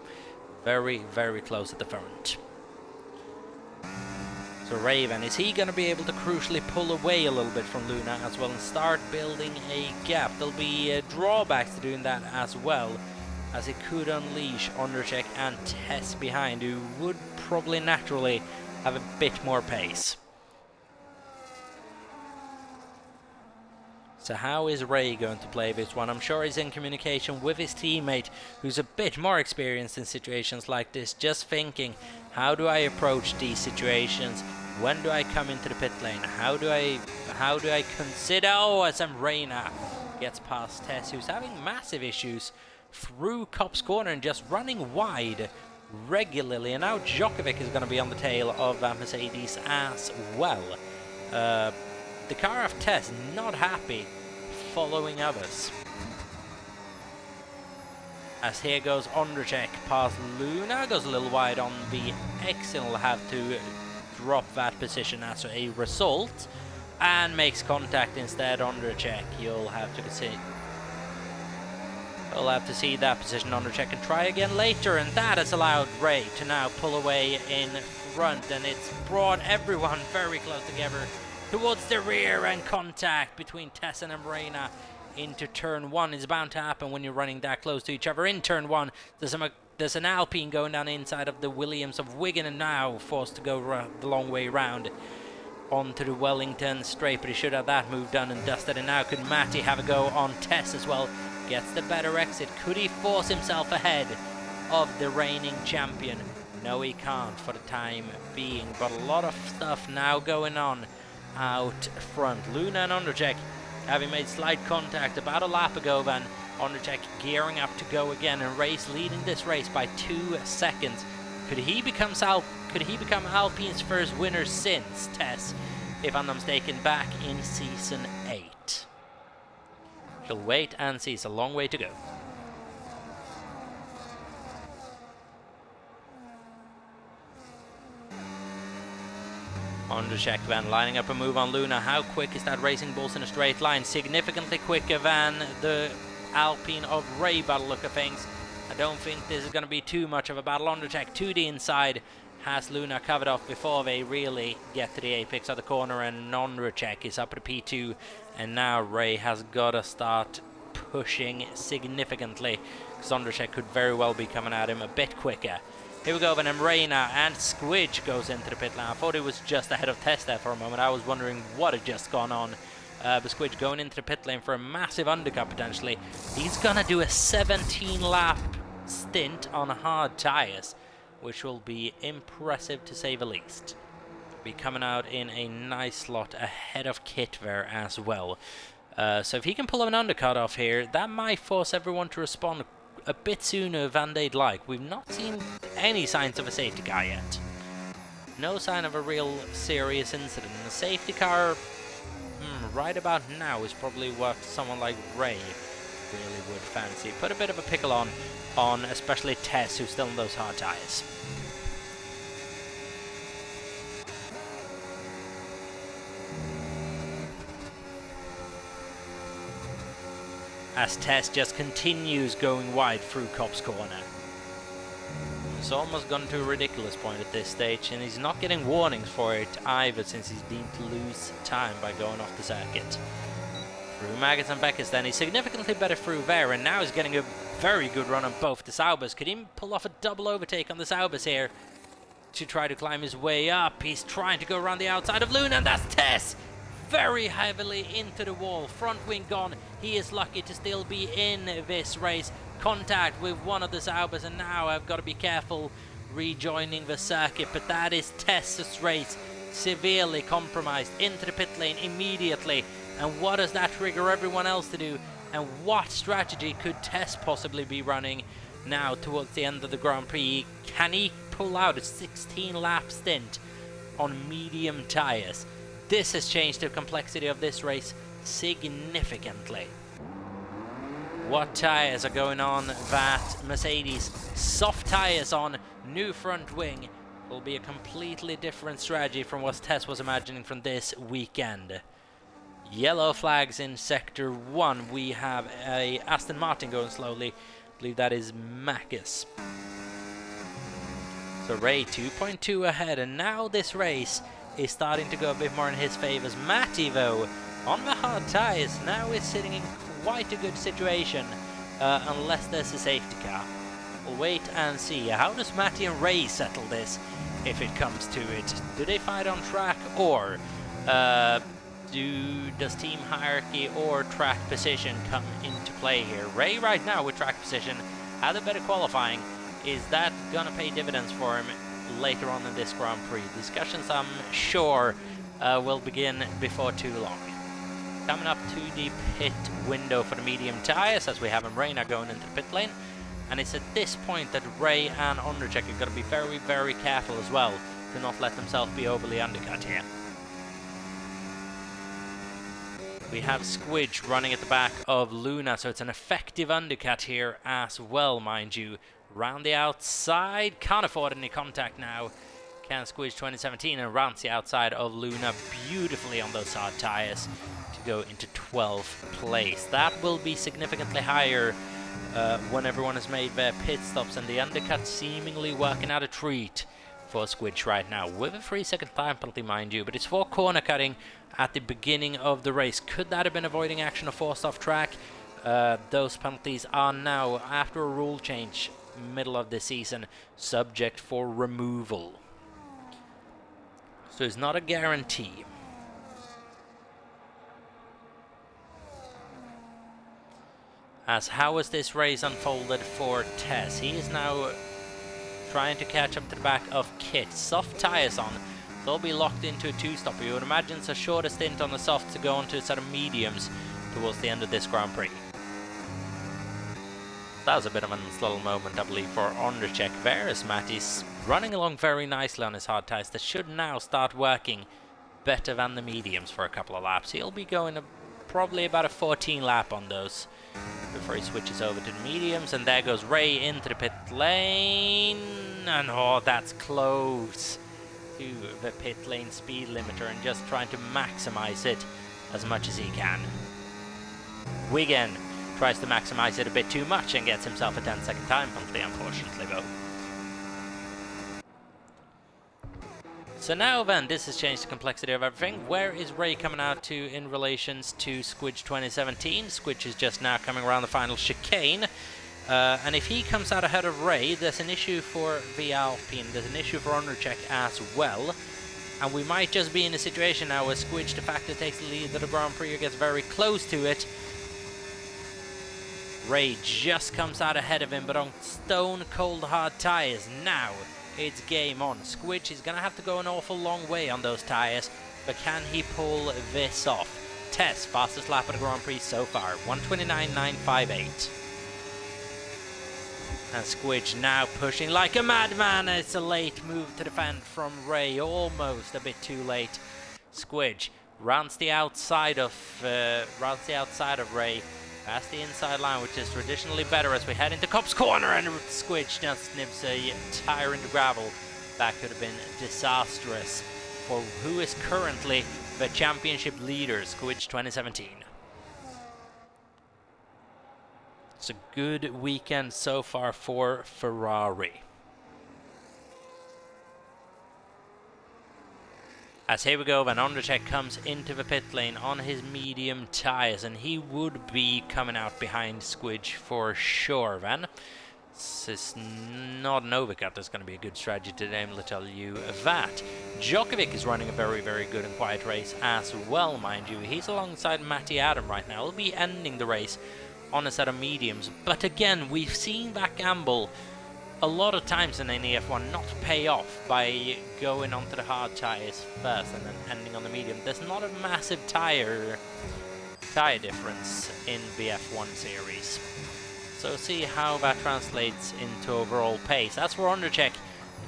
Very close at the front. So Raven, is he going to be able to crucially pull away a little bit from Luna as well and start building a gap? There'll be drawbacks to doing that as well, as it could unleash Ondrejek and Tess behind, who would probably naturally have a bit more pace. So how is Ray going to play this one? I'm sure he's in communication with his teammate, who's a bit more experienced in situations like this, just thinking, how do I approach these situations? When do I come into the pit lane? How do I consider? Oh, as Reina gets past Tess, who's having massive issues through Copse corner and just running wide regularly. And now Djokovic is going to be on the tail of Mercedes as well. The car of Tess not happy following others. As here goes Ondrejek past Luna, goes a little wide on the X and will have to drop that position as a result, and makes contact instead. Ondrejek, you'll have to see. We'll have to see that position. Ondrejek and try again later, and that has allowed Ray to now pull away in front, and it's brought everyone very close together towards the rear, and contact between Tess and Reina into turn 1 is bound to happen when you're running that close to each other. In turn 1, there's an Alpine going down inside of the Williams of Wigan, and now forced to go the long way round onto the Wellington straight, but he should have that move done and dusted. And now could Matty have a go on Tess as well? Gets the better exit. Could he force himself ahead of the reigning champion? No, he can't for the time being, but a lot of stuff now going on out front. Luna and Ondrejek having made slight contact about a lap ago. Van Ondercheck gearing up to go again, and Race leading this race by 2 seconds. Could he become Alpine's first winner since Tess, if I'm not mistaken, back in season 8? She'll wait and see. It's a long way to go. Ondercheck then lining up a move on Luna. How quick is that Racing Bulls in a straight line? Significantly quicker than the Alpine of Ray by the look of things. I don't think this is going to be too much of a battle. Ondercheck to the inside has Luna covered off before they really get to the apex of the corner, and Ondercheck is up to P2, and now Ray has got to start pushing significantly, because Ondercheck could very well be coming at him a bit quicker. Here we go then, and Ray now, and Squidge goes into the pit lane. I thought it was just ahead of Tess there for a moment. I was wondering what had just gone on. But Squidge going into the pit lane for a massive undercut potentially. He's gonna do a 17-lap stint on hard tires, which will be impressive to say the least. Be coming out in a nice slot ahead of Kit there as well. So if he can pull an undercut off here, that might force everyone to respond a bit sooner than they'd like. We've not seen any signs of a safety car yet. No sign of a real serious incident. And the safety car, right about now, is probably what someone like Ray really would fancy. Put a bit of a pickle on especially Tess, who's still in those hard tires. As Tess just continues going wide through Cobb's corner. It's almost gone to a ridiculous point at this stage, and he's not getting warnings for it either, since he's deemed to lose time by going off the circuit. Through Maggots and Beckers then, he's significantly better through there, and now he's getting a very good run on both the Saubers. Could he pull off a double overtake on the Saubers here to try to climb his way up? He's trying to go around the outside of Luna, and that's Tess! Very heavily into the wall, front wing gone. He is lucky to still be in this race. Contact with one of the Saubers, and now I've got to be careful rejoining the circuit, but that is Tess's race severely compromised. Into the pit lane immediately, and what does that trigger everyone else to do? And what strategy could Tess possibly be running now towards the end of the Grand Prix? Can he pull out a 16-lap stint on medium tires? This has changed the complexity of this race significantly. What tires are going on that Mercedes? Soft tires on, new front wing. Will be a completely different strategy from what Tess was imagining from this weekend. Yellow flags in Sector 1. We have a Aston Martin going slowly. I believe that is Macus. So Ray 2.2 ahead, and now this race is starting to go a bit more in his favours. Matty, though, on the hard tyres, now is sitting in quite a good situation, unless there's a safety car. We'll wait and see. How does Matty and Ray settle this, if it comes to it? Do they fight on track, or does team hierarchy or track position come into play here? Ray right now with track position had a better qualifying. Is that going to pay dividends for him later on in this Grand Prix? Discussions, I'm sure, will begin before too long. Coming up to the pit window for the medium tyres, as we have Rayna going into the pit lane. And it's at this point that Ray and Ondercheck are going to be very, very careful as well to not let themselves be overly undercut here. We have Squidge running at the back of Luna, so it's an effective undercut here as well, mind you. Round the outside, can't afford any contact now. Can Squidge 2017 and rounds the outside of Luna beautifully on those hard tyres to go into 12th place. That will be significantly higher when everyone has made their pit stops, and the undercut seemingly working out a treat for Squidge right now, with a 3-second time penalty, mind you, but it's for corner cutting at the beginning of the race. Could that have been avoiding action or forced off track? Those penalties are now, after a rule change middle of the season, subject for removal. So it's not a guarantee. As how has this race unfolded for Tess? He is now trying to catch up to the back of Kit. Soft tyres on. They'll be locked into a two-stopper. You would imagine it's a shorter stint on the soft to go onto a set of mediums towards the end of this Grand Prix. That was a bit of an unstable moment, I believe, for Ondrzejczyk there, as Matty's running along very nicely on his hard tyres that should now start working better than the mediums for a couple of laps. He'll be going probably about a 14 lap on those before he switches over to the mediums, and there goes Ray into the pit lane, and oh, that's close to the pit lane speed limiter, and just trying to maximize it as much as he can. Wigan tries to maximize it a bit too much and gets himself a 10-second time penalty, unfortunately, though. So now then, this has changed the complexity of everything. Where is Ray coming out to in relations to Squidge 2017? Squidge is just now coming around the final chicane. And if he comes out ahead of Ray, there's an issue for the Alpine, there's an issue for Ondrzejczyk as well. And we might just be in a situation now where Squidge de facto takes the lead of the Grand Prix or gets very close to it. Ray just comes out ahead of him, but on stone cold hard tyres. Now it's game on. Squidge is going to have to go an awful long way on those tyres, but can he pull this off? Tess, fastest lap of the Grand Prix so far, 1:29.958. And Squidge now pushing like a madman. It's a late move to defend from Ray, almost a bit too late. Squidge rounds the outside of Ray, past the inside line, which is traditionally better as we head into Cop's corner, and Squidge just snips a tyre into gravel. That could have been disastrous for who is currently the championship leader, Squidge 2017. It's a good weekend so far for Ferrari. As here we go, Van Ondrzejczyk comes into the pit lane on his medium tyres, and he would be coming out behind Squidge for sure, Van. This is not an overcut. That's going to be a good strategy today, I'm going to tell you that. Djokovic is running a very, very good and quiet race as well, mind you. He's alongside Matty Adam right now. He'll be ending the race on a set of mediums. But again, we've seen that gamble a lot of times in NEF1 not pay off by going onto the hard tyres first and then ending on the medium. There's not a massive tyre difference in the F1 series. So see how that translates into overall pace. As for Ondrzejczyk,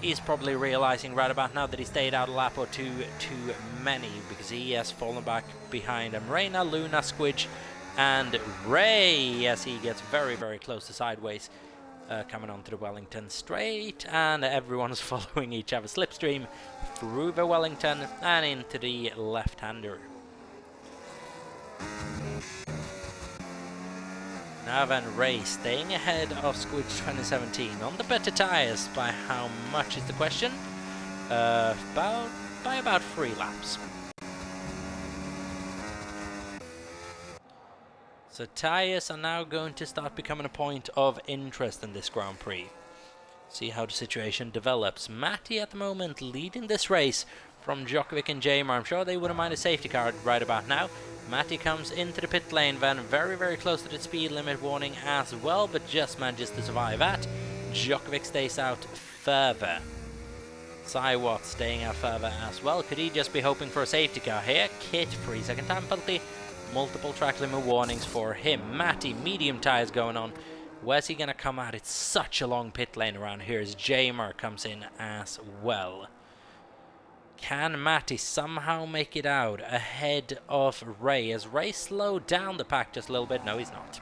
he's probably realizing right about now that he stayed out a lap or two too many, because he has fallen back behind Reina, Luna, Squidge, and Ray as he gets very, very close to sideways. Coming onto the Wellington straight, and everyone's following each other slipstream through the Wellington and into the left-hander. Now then, Ray staying ahead of Squidge 2017 on the better tyres. By how much is the question? By about 3 laps. So tyres are now going to start becoming a point of interest in this Grand Prix. See how the situation develops. Matty at the moment leading this race from Djokovic and Jamer. I'm sure they wouldn't mind a safety car right about now. Matty comes into the pit lane then, very, very close to the speed limit warning as well, but just manages to survive that. Djokovic stays out further. Saiwat staying out further as well. Could he just be hoping for a safety car here? Kit, 3-second time penalty. Multiple track limit warnings for him. Matty, medium tyres going on. Where's he going to come out? It's such a long pit lane around here as Jamer comes in as well. Can Matty somehow make it out ahead of Ray? As Ray slowed down the pack just a little bit? No, he's not.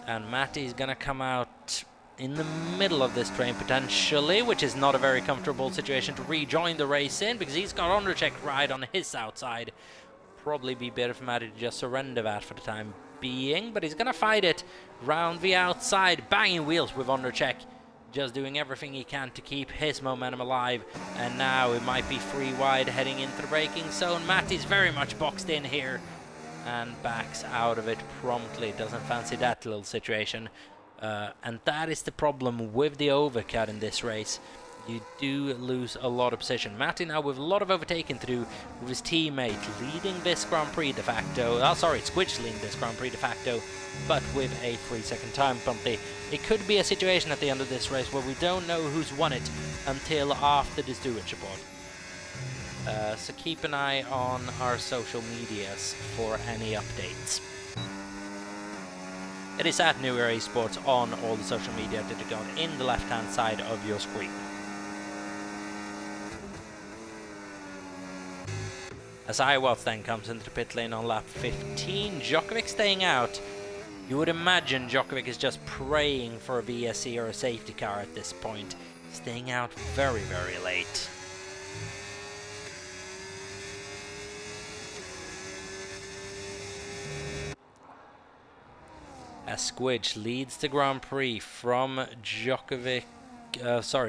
And Matty's going to come out in the middle of this train potentially, which is not a very comfortable situation to rejoin the race in, because he's got Ondrzejczyk right on his outside. Probably be better for Matty to just surrender that for the time being, but he's going to fight it round the outside, banging wheels with Ondrzejczyk, just doing everything he can to keep his momentum alive. And now it might be 3 wide heading into the braking zone. Matty's very much boxed in here and backs out of it promptly. Doesn't fancy that little situation, and that is the problem with the overcut in this race. You do lose a lot of position. Matty now with a lot of overtaking to do with his teammate leading this Grand Prix de facto. Squidge leading this Grand Prix de facto, but with a 3-second time penalty. It could be a situation at the end of this race where we don't know who's won it until after this Stewart report. So keep an eye on our social medias for any updates. It is at New Era Esports on all the social media that are going in the left-hand side of your screen. As Iwatz then comes into the pit lane on lap 15, Djokovic staying out. You would imagine Djokovic is just praying for a VSC or a safety car at this point, staying out very, very late. As Squidge leads the Grand Prix from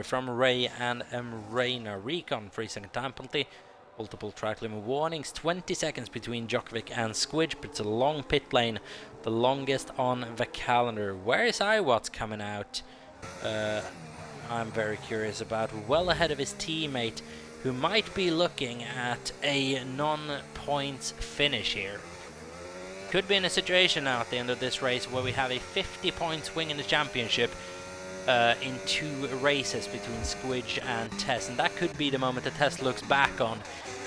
from Ray and Reina. Recon 3-second time penalty. Multiple track limit warnings, 20 seconds between Djokovic and Squidge, but it's a long pit lane, the longest on the calendar. Where is Iwatz coming out? I'm very curious about. Well ahead of his teammate, who might be looking at a non-points finish here. Could be in a situation now at the end of this race where we have a 50-point swing in the championship in 2 races between Squidge and Tess, and that could be the moment that Tess looks back on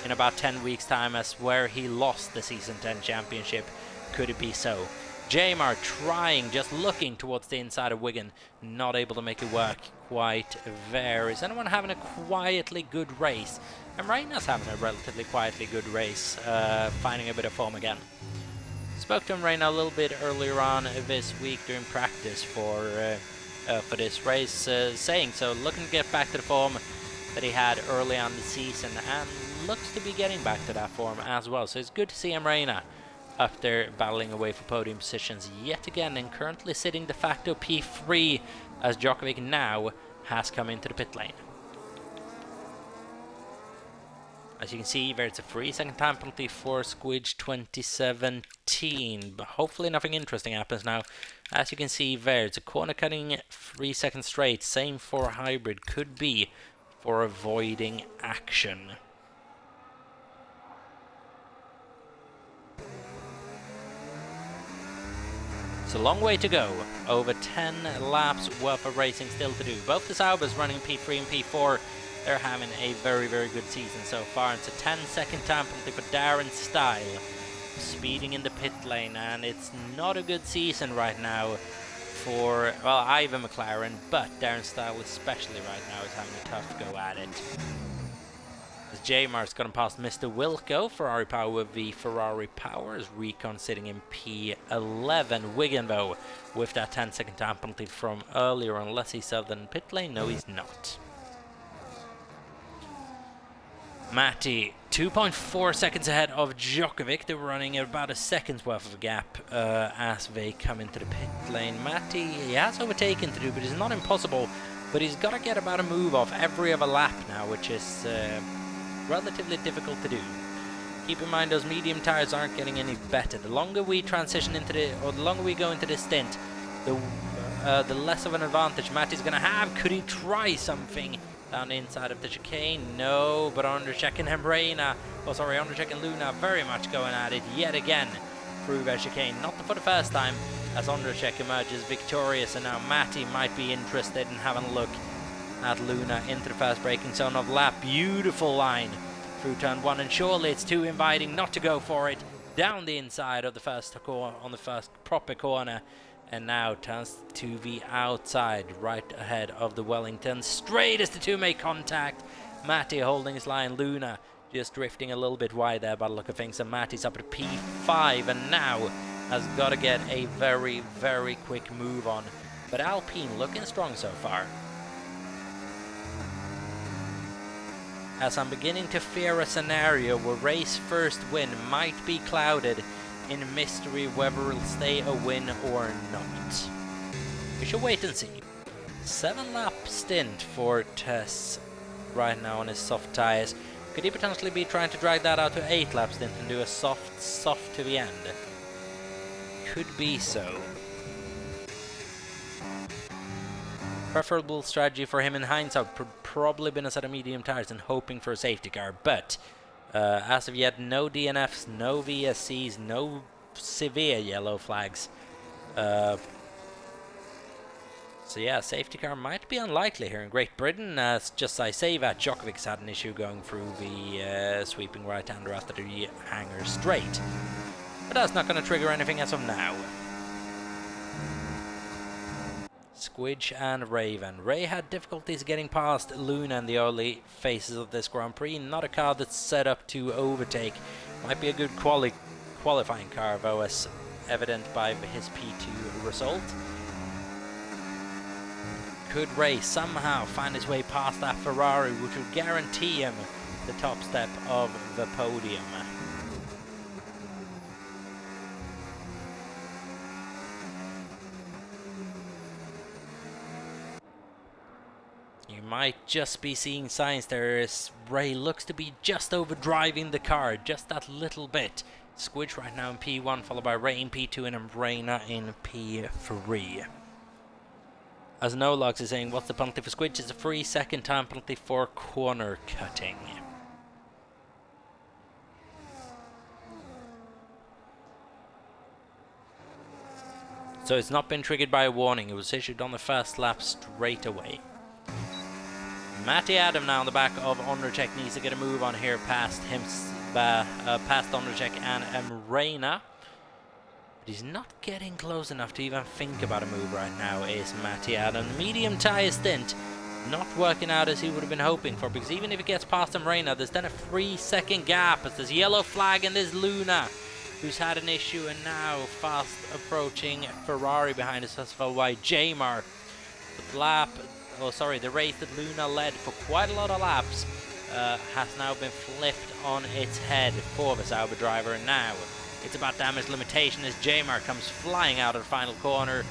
in about 10 weeks time as where he lost the Season 10 championship. Could it be so? Jamar trying, just looking towards the inside of Wigan, not able to make it work quite there. Is anyone having a quietly good race? And Reina's having a relatively quietly good race, finding a bit of form again. Spoke to Reina a little bit earlier on this week during practice for this race, saying so, looking to get back to the form that he had early on the season, and looks to be getting back to that form as well. So it's good to see Reina up there battling away for podium positions yet again, and currently sitting de facto P3 as Djokovic now has come into the pit lane. As you can see, there's a 3-second time penalty for Squidge 2017, but hopefully nothing interesting happens now. As you can see there, it's a corner cutting 3 seconds straight, same for Hybrid, could be for avoiding action. It's a long way to go, over 10 laps worth of racing still to do. Both the Saubers running P3 and P4, they're having a very, very good season so far. It's a 10-second time penalty for Darren Style, speeding in the pit lane, and it's not a good season right now for, well, either McLaren, but Darren Style especially right now is having a tough go at it. As Jamar's gone past Mr. Wilco, Ferrari Power with the Ferrari Power, as Recon sitting in P11. Wigan, though, with that 10-second time penalty from earlier, unless he's out in pit lane. No, he's not. Matty, 2.4 seconds ahead of Djokovic. They're running about a second's worth of a gap as they come into the pit lane. Matty, he has overtaken to do, but it's not impossible. But he's got to get about a move off every other lap now, which is relatively difficult to do. Keep in mind those medium tires aren't getting any better. The longer we transition into the longer we go into this stint, the less of an advantage Matty's going to have. Could he try something down the inside of the chicane? No, but Undercheck and Undercheck and Luna very much going at it yet again through their chicane. Not for the first time, as Undercheck emerges victorious, and now Matty might be interested in having a look at Luna into the first braking zone of lap. Beautiful line through turn 1, and surely it's too inviting not to go for it. Down the inside of the first on the first proper corner, and now turns to the outside, right ahead of the Wellington. Straight as the two make contact. Matty holding his line. Luna just drifting a little bit wide there by the look of things. And Matty's up at P5 and now has got to get a very, very quick move on. But Alpine looking strong so far. As I'm beginning to fear a scenario where race first win might be clouded in mystery whether it'll stay a win or not. We shall wait and see. 7-lap stint for Tess right now on his soft tires. Could he potentially be trying to drag that out to 8-lap stint and do a soft to the end? Could be so. Preferable strategy for him in hindsight would probably been a set of medium tires and hoping for a safety car, but as of yet, no DNFs, no VSCs, no severe yellow flags. So yeah, safety car might be unlikely here in Great Britain. Just I say that Djokovic's had an issue going through the sweeping right-hander after the hanger straight. But that's not going to trigger anything as of now. Squidge and Raven. Ray had difficulties getting past Luna in the early phases of this Grand Prix. Not a car that's set up to overtake. Might be a good qualifying car, though, as evident by his P2 result. Could Ray somehow find his way past that Ferrari, which would guarantee him the top step of the podium? You might just be seeing signs there as Ray looks to be just overdriving the car, just that little bit. Squidge right now in P1, followed by Ray in P2 and Reina in P3. As Nologs is saying, what's the penalty for Squidge? It's a free second time penalty for corner cutting. So it's not been triggered by a warning. It was issued on the first lap straight away. Matty Adam now on the back of Ondrejek needs to get a move on here past him, past Ondrejek and Reina. But he's not getting close enough to even think about a move right now, is Matty Adam. Medium tyre stint not working out as he would have been hoping for, because even if it gets past him Reina, there's then a 3-second gap as there's yellow flag and there's Luna, who's had an issue, and now fast approaching Ferrari behind us, followed by Jamar. The race that Luna led for quite a lot of laps has now been flipped on its head for the Sauber driver, and now it's about damage limitation as Jamar comes flying out of the final corner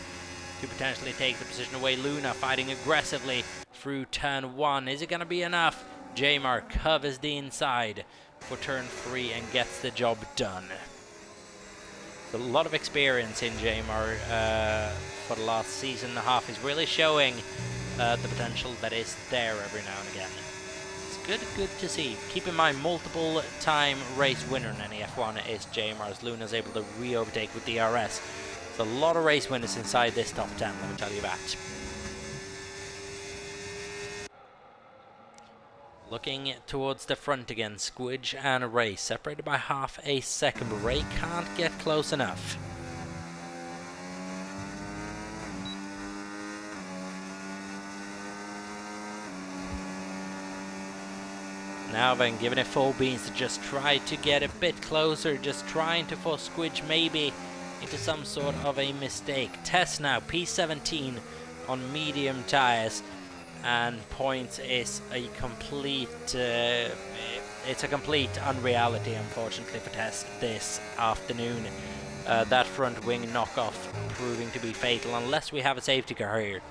to potentially take the position away. Luna fighting aggressively through turn 1. Is it going to be enough? Jamar covers the inside for turn 3 and gets the job done. A lot of experience in Jamar for the last season and a half. He's really showing the potential that is there every now and again. It's good to see. Keep in mind, multiple time race winner in NEF1 is Jamar, as Luna's able to re-overtake with DRS. There's a lot of race winners inside this top 10, let me tell you that. Looking towards the front again, Squidge and Ray separated by half a second, but Ray can't get close enough. Now then, giving it full beans to just try to get a bit closer, just trying to force Squidge maybe into some sort of a mistake. Test now, P17 on medium tyres, and points is a complete unreality, unfortunately, for Test this afternoon. That front wing knockoff proving to be fatal unless we have a safety car here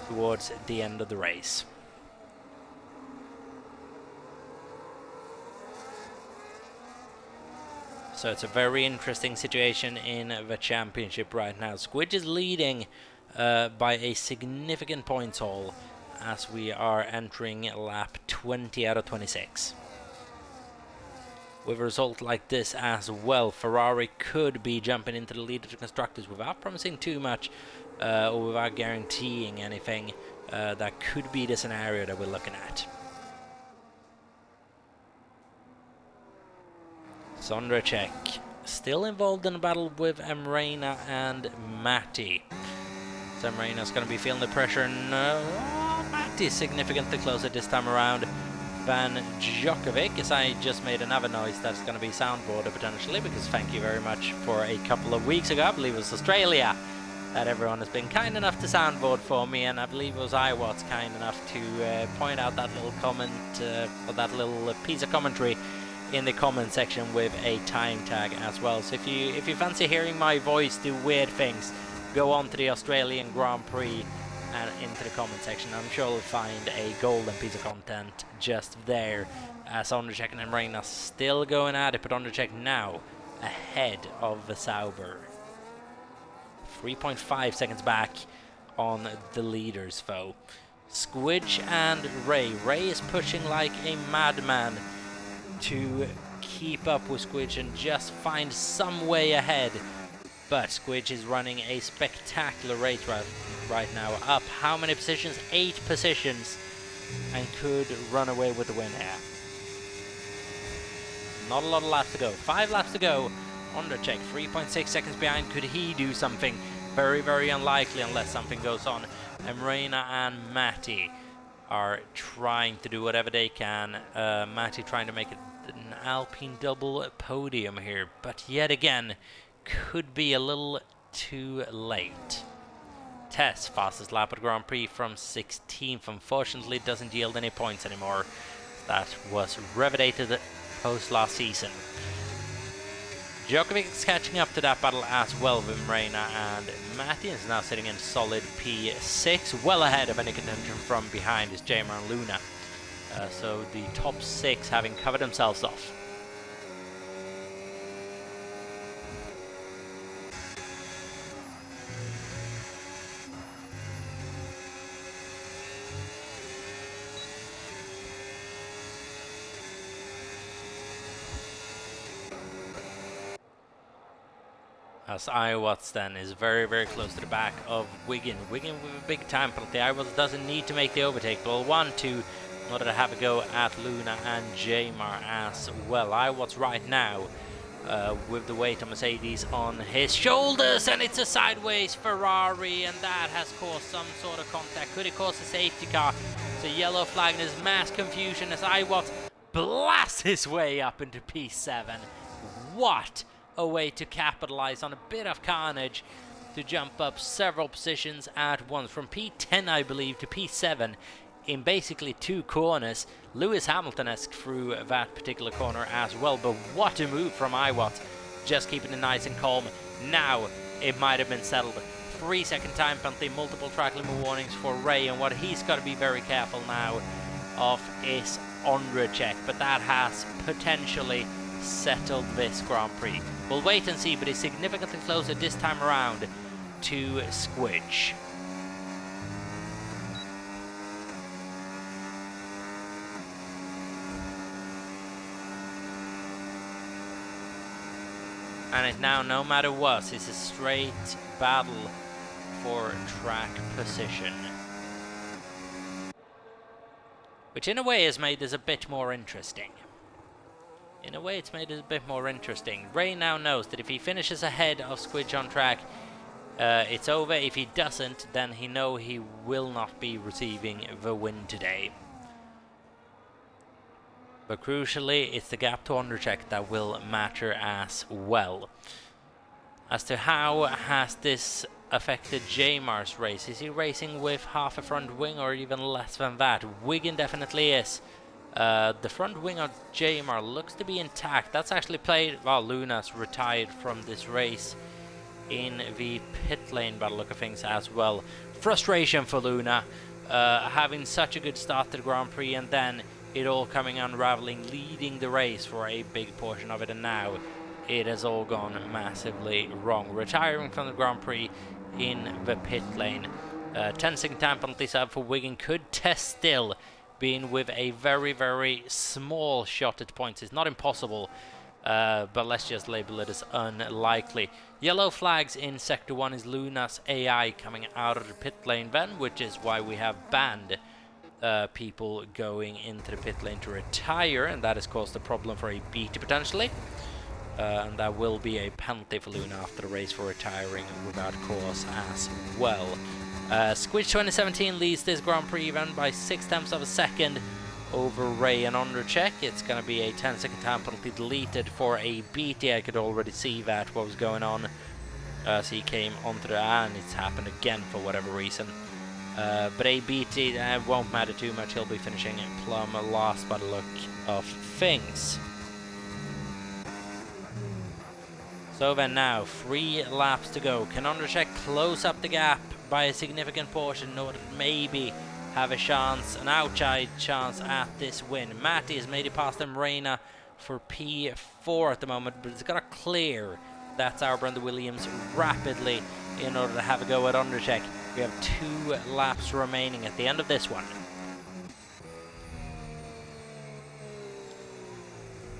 towards the end of the race. So it's a very interesting situation in the championship right now. Squidge is leading by a significant points haul as we are entering lap 20 out of 26. With a result like this as well, Ferrari could be jumping into the lead of the constructors without promising too much or without guaranteeing anything. That could be the scenario that we're looking at. Ondrejek still involved in a battle with Emreina and Matty. So Emreina's going to be feeling the pressure, and Matty's significantly closer this time around than Djokovic, as I just made another noise that's going to be soundboarded potentially, because thank you very much for a couple of weeks ago, I believe it was Australia, that everyone has been kind enough to soundboard for me, and I believe it was iWatts kind enough to point out that little comment, or that little piece of commentary in the comment section with a time tag as well. So if you fancy hearing my voice do weird things, go on to the Australian Grand Prix and into the comment section. I'm sure you'll find a golden piece of content just there. As Ondrejek and Emreina still going at it, but Ondrejek now ahead of the Sauber. 3.5 seconds back on the leaders though. Squidge and Ray. Ray is pushing like a madman to keep up with Squidge and just find some way ahead, but Squidge is running a spectacular race right now, up how many positions? 8 positions, and could run away with the win here. Not a lot of laps to go, 5 laps to go. Ondrejek 3.6 seconds behind. Could he do something? Very, very unlikely unless something goes on. Emrena and Matty are trying to do whatever they can. Matty trying to make it an Alpine double podium here, but yet again could be a little too late. Tess, fastest lap at Grand Prix from 16th, unfortunately doesn't yield any points anymore. That was revalidated post last season. Djokovic is catching up to that battle as well with Emrena, and Matty is now sitting in solid P6, well ahead of any contention from behind is Jamar and Luna. So the top 6 having covered themselves off. As Iwatts then is very, very close to the back of Wigan. Wigan with a big time penalty. Iwatts doesn't need to make the overtake, but will want to in order to have a go at Luna and Jamar as well. Iwatts right now with the weight of Mercedes on his shoulders, and it's a sideways Ferrari, and that has caused some sort of contact. Could it cause a safety car? It's a yellow flag, and there's mass confusion as Iwatts blasts his way up into P7. What a way to capitalize on a bit of carnage to jump up several positions at once, from P10 I believe to P7 in basically 2 corners. Lewis Hamilton-esque through that particular corner as well, but what a move from Iwatts, just keeping it nice and calm. Now it might have been settled. 3-second time penalty, multiple track limit warnings for Ray, and what he's got to be very careful now of is under check, but that has potentially settled this Grand Prix. We'll wait and see, but it's significantly closer this time around to Squidge. And it now, no matter what, is a straight battle for track position, which in a way has made this a bit more interesting. Ray now knows that if he finishes ahead of Squidge on track, it's over. If he doesn't, then he knows he will not be receiving the win today. But crucially, it's the gap to undercheck that will matter as well. As to how has this affected Jamar's race? Is he racing with half a front wing or even less than that? Wigan definitely is. The front wing of Jamar looks to be intact. That's actually played. Well, Luna's retired from this race in the pit lane by the look of things as well. Frustration for Luna, having such a good start to the Grand Prix, and then it all coming unraveling, leading the race for a big portion of it, and now it has all gone massively wrong. Retiring from the Grand Prix in the pit lane. 10-second time penalty sub for Wigan. Could test still, being with a very, very small shot at points. It's not impossible, but let's just label it as unlikely. Yellow flags in Sector 1 is Luna's AI coming out of the pit lane then, which is why we have banned people going into the pit lane to retire, and that has caused a problem for a BT potentially. And that will be a penalty for Luna after the race for retiring without cause as well. Squidge 2017 leads this Grand Prix event by 0.6 of a second over Ray and Undercheck. It's going to be a 10-second time penalty deleted for a BT. I could already see that what was going on as he came onto the, and it's happened again for whatever reason. But a BT won't matter too much. He'll be finishing plumb last by the look of things. So then now, 3 laps to go. Can Undercheck close up the gap by a significant portion in order to maybe have a chance, an outside chance at this win? Matty has made it past Emrena for P4 at the moment, but it's got to clear that Sauber and the Williams rapidly in order to have a go at Undercheck. We have 2 laps remaining at the end of this one.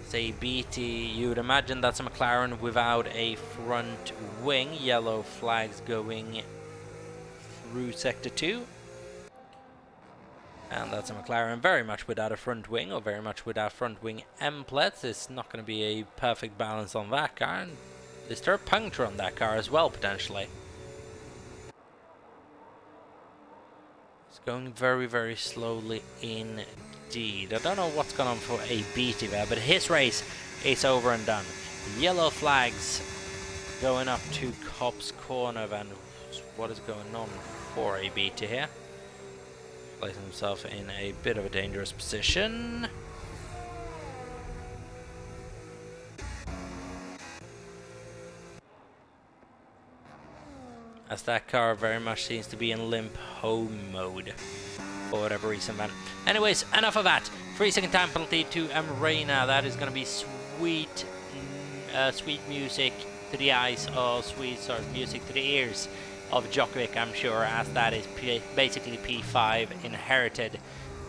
Say BT, you would imagine that's a McLaren without a front wing. Yellow flags going through Sector 2. And that's a McLaren very much without a front wing, or very much without front wing emplets. It's not going to be a perfect balance on that car. And is there a puncture on that car as well, potentially? It's going very, very slowly indeed. I don't know what's going on for ABT there, but his race is over and done. Yellow flags going up to Cop's corner then. What is going on for ABT here? Placing himself in a bit of a dangerous position. As that car very much seems to be in limp home mode for whatever reason, man. Anyways, enough of that. 3-second time penalty to Reina. That is going to be sweet, sweet music to the eyes, or sweet sort of music to the ears of Djokovic, I'm sure, as that is basically P5 inherited.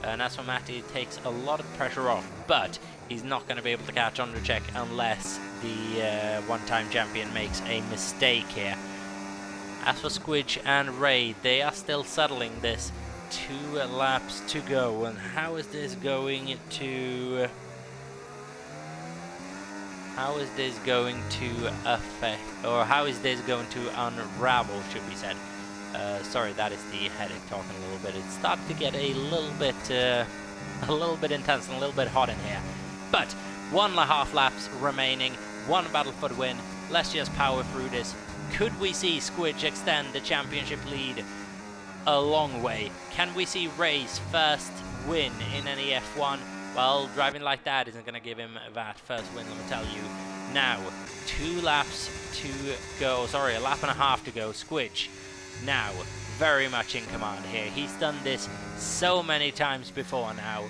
And that's why Matty takes a lot of pressure off, but he's not going to be able to catch Undercheck unless the one-time champion makes a mistake here. As for Squidge and Ray, they are still settling this. 2 laps to go, and how is this going to affect, or how is this going to unravel, should be said. Sorry, that is the headache talking a little bit. It's starting to get a little bit intense and a little bit hot in here. But 1.5 laps remaining, 1 battle for the win. Let's just power through this. Could we see Squidge extend the championship lead a long way? Can we see Ray's first win in NEF1? Well, driving like that isn't going to give him that first win, let me tell you. Now, 2 laps to go. Sorry, 1.5 laps to go. Squidge, now, very much in command here. He's done this so many times before now.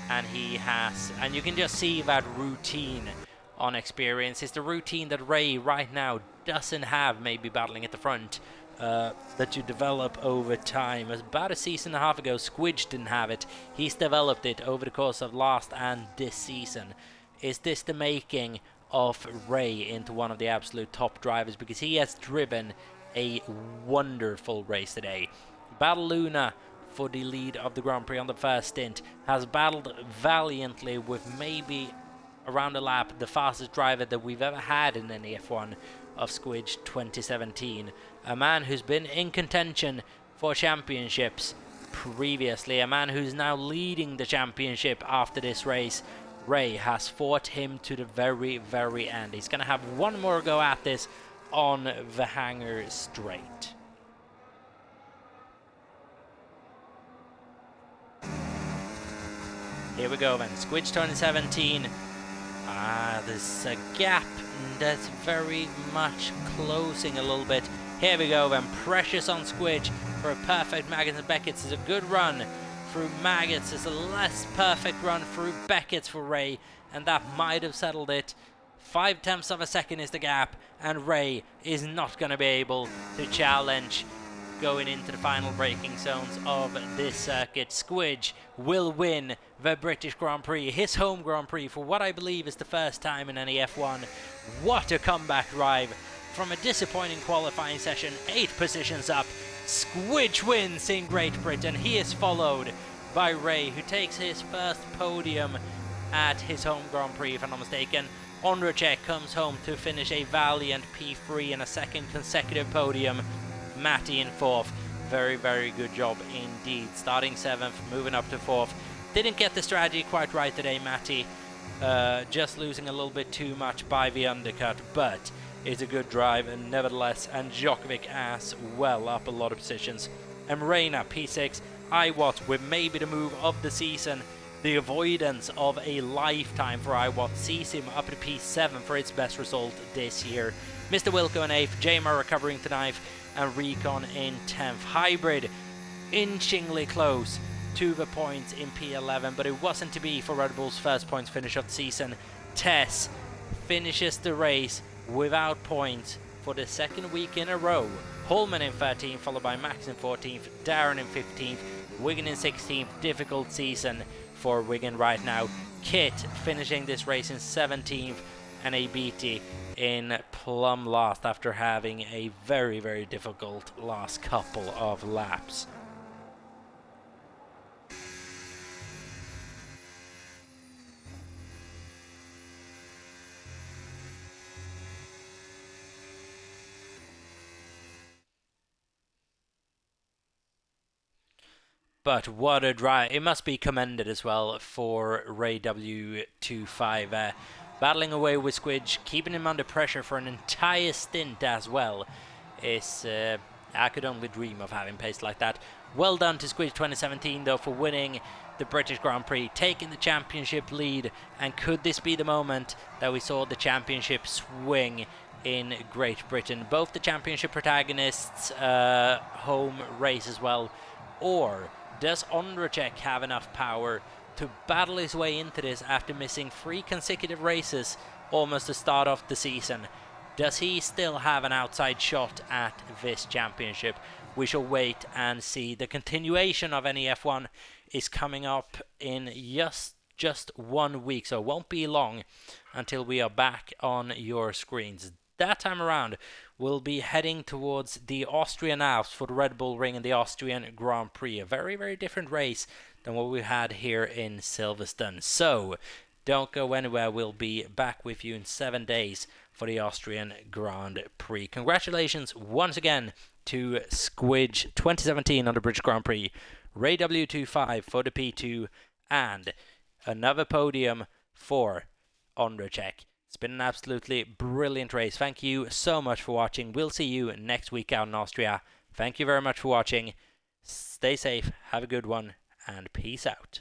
And he has, and you can just see that routine on experience. It's the routine that Ray right now doesn't have, maybe battling at the front, that you develop over time. About a season and a half ago, Squidge didn't have it. He's developed it over the course of last and this season. Is this the making of Ray into one of the absolute top drivers? Because he has driven a wonderful race today. Battle Luna for the lead of the Grand Prix on the first stint. Has battled valiantly with maybe around a lap the fastest driver that we've ever had in any F1 of Squidge 2017. A man who's been in contention for championships previously. A man who's now leading the championship after this race. Ray has fought him to the very, very end. He's going to have one more go at this on the hangar straight. Here we go then. Squidge 2017. There's a gap that's very much closing a little bit. Here we go then. Precious on Squidge for a perfect Maggots and Beckett's. Is a good run through Maggots. It's a less perfect run through Beckett's for Ray, and that might have settled it. 0.5 of a second is the gap, and Ray is not going to be able to challenge going into the final braking zones of this circuit. Squidge will win the British Grand Prix, his home Grand Prix, for what I believe is the first time in any F1. What a comeback drive from a disappointing qualifying session. 8 positions up. Squidge wins in Great Britain. He is followed by Ray, who takes his first podium at his home Grand Prix, if I'm not mistaken. Ondrejek comes home to finish a valiant P3 and a second consecutive podium. Matty in 4th. Very, very good job indeed. Starting 7th, moving up to 4th. Didn't get the strategy quite right today, Matty. Just losing a little bit too much by the undercut, but it's a good drive, and nevertheless, and Djokovic as well up a lot of positions. And Reina, P6. Iwat with maybe the move of the season. The avoidance of a lifetime for Iwat sees him up to P7 for its best result this year. Mr. Wilco in 8th, Jamar recovering to 9th, and Recon in 10th. Hybrid inchingly close to the points in P11, but it wasn't to be for Red Bull's first points finish of the season. Tess finishes the race without points for the second week in a row. Holman in 13th, followed by Max in 14th, Darren in 15th, Wigan in 16th. Difficult season for Wigan right now. Kit finishing this race in 17th, and ABT in plumb last after having a very, very difficult last couple of laps. But what a drive. It must be commended as well for Ray W25. Battling away with Squidge, keeping him under pressure for an entire stint as well. I could only dream of having pace like that. Well done to Squidge 2017 though for winning the British Grand Prix, taking the championship lead. And could this be the moment that we saw the championship swing in Great Britain? Both the championship protagonists' home race as well. Or does Ondrejek have enough power to battle his way into this after missing 3 consecutive races almost to start off the season? Does he still have an outside shot at this championship? We shall wait and see. The continuation of NEF1 is coming up in just 1 week, so it won't be long until we are back on your screens. That time around, we'll be heading towards the Austrian Alps for the Red Bull Ring and the Austrian Grand Prix. A very, very different race than what we had here in Silverstone. So, don't go anywhere. We'll be back with you in 7 days for the Austrian Grand Prix. Congratulations once again to Squidge 2017 on the British Grand Prix, Ray W25 for the P2, and another podium for Ondrejek. It's been an absolutely brilliant race. Thank you so much for watching. We'll see you next week out in Austria. Thank you very much for watching. Stay safe, have a good one, and peace out.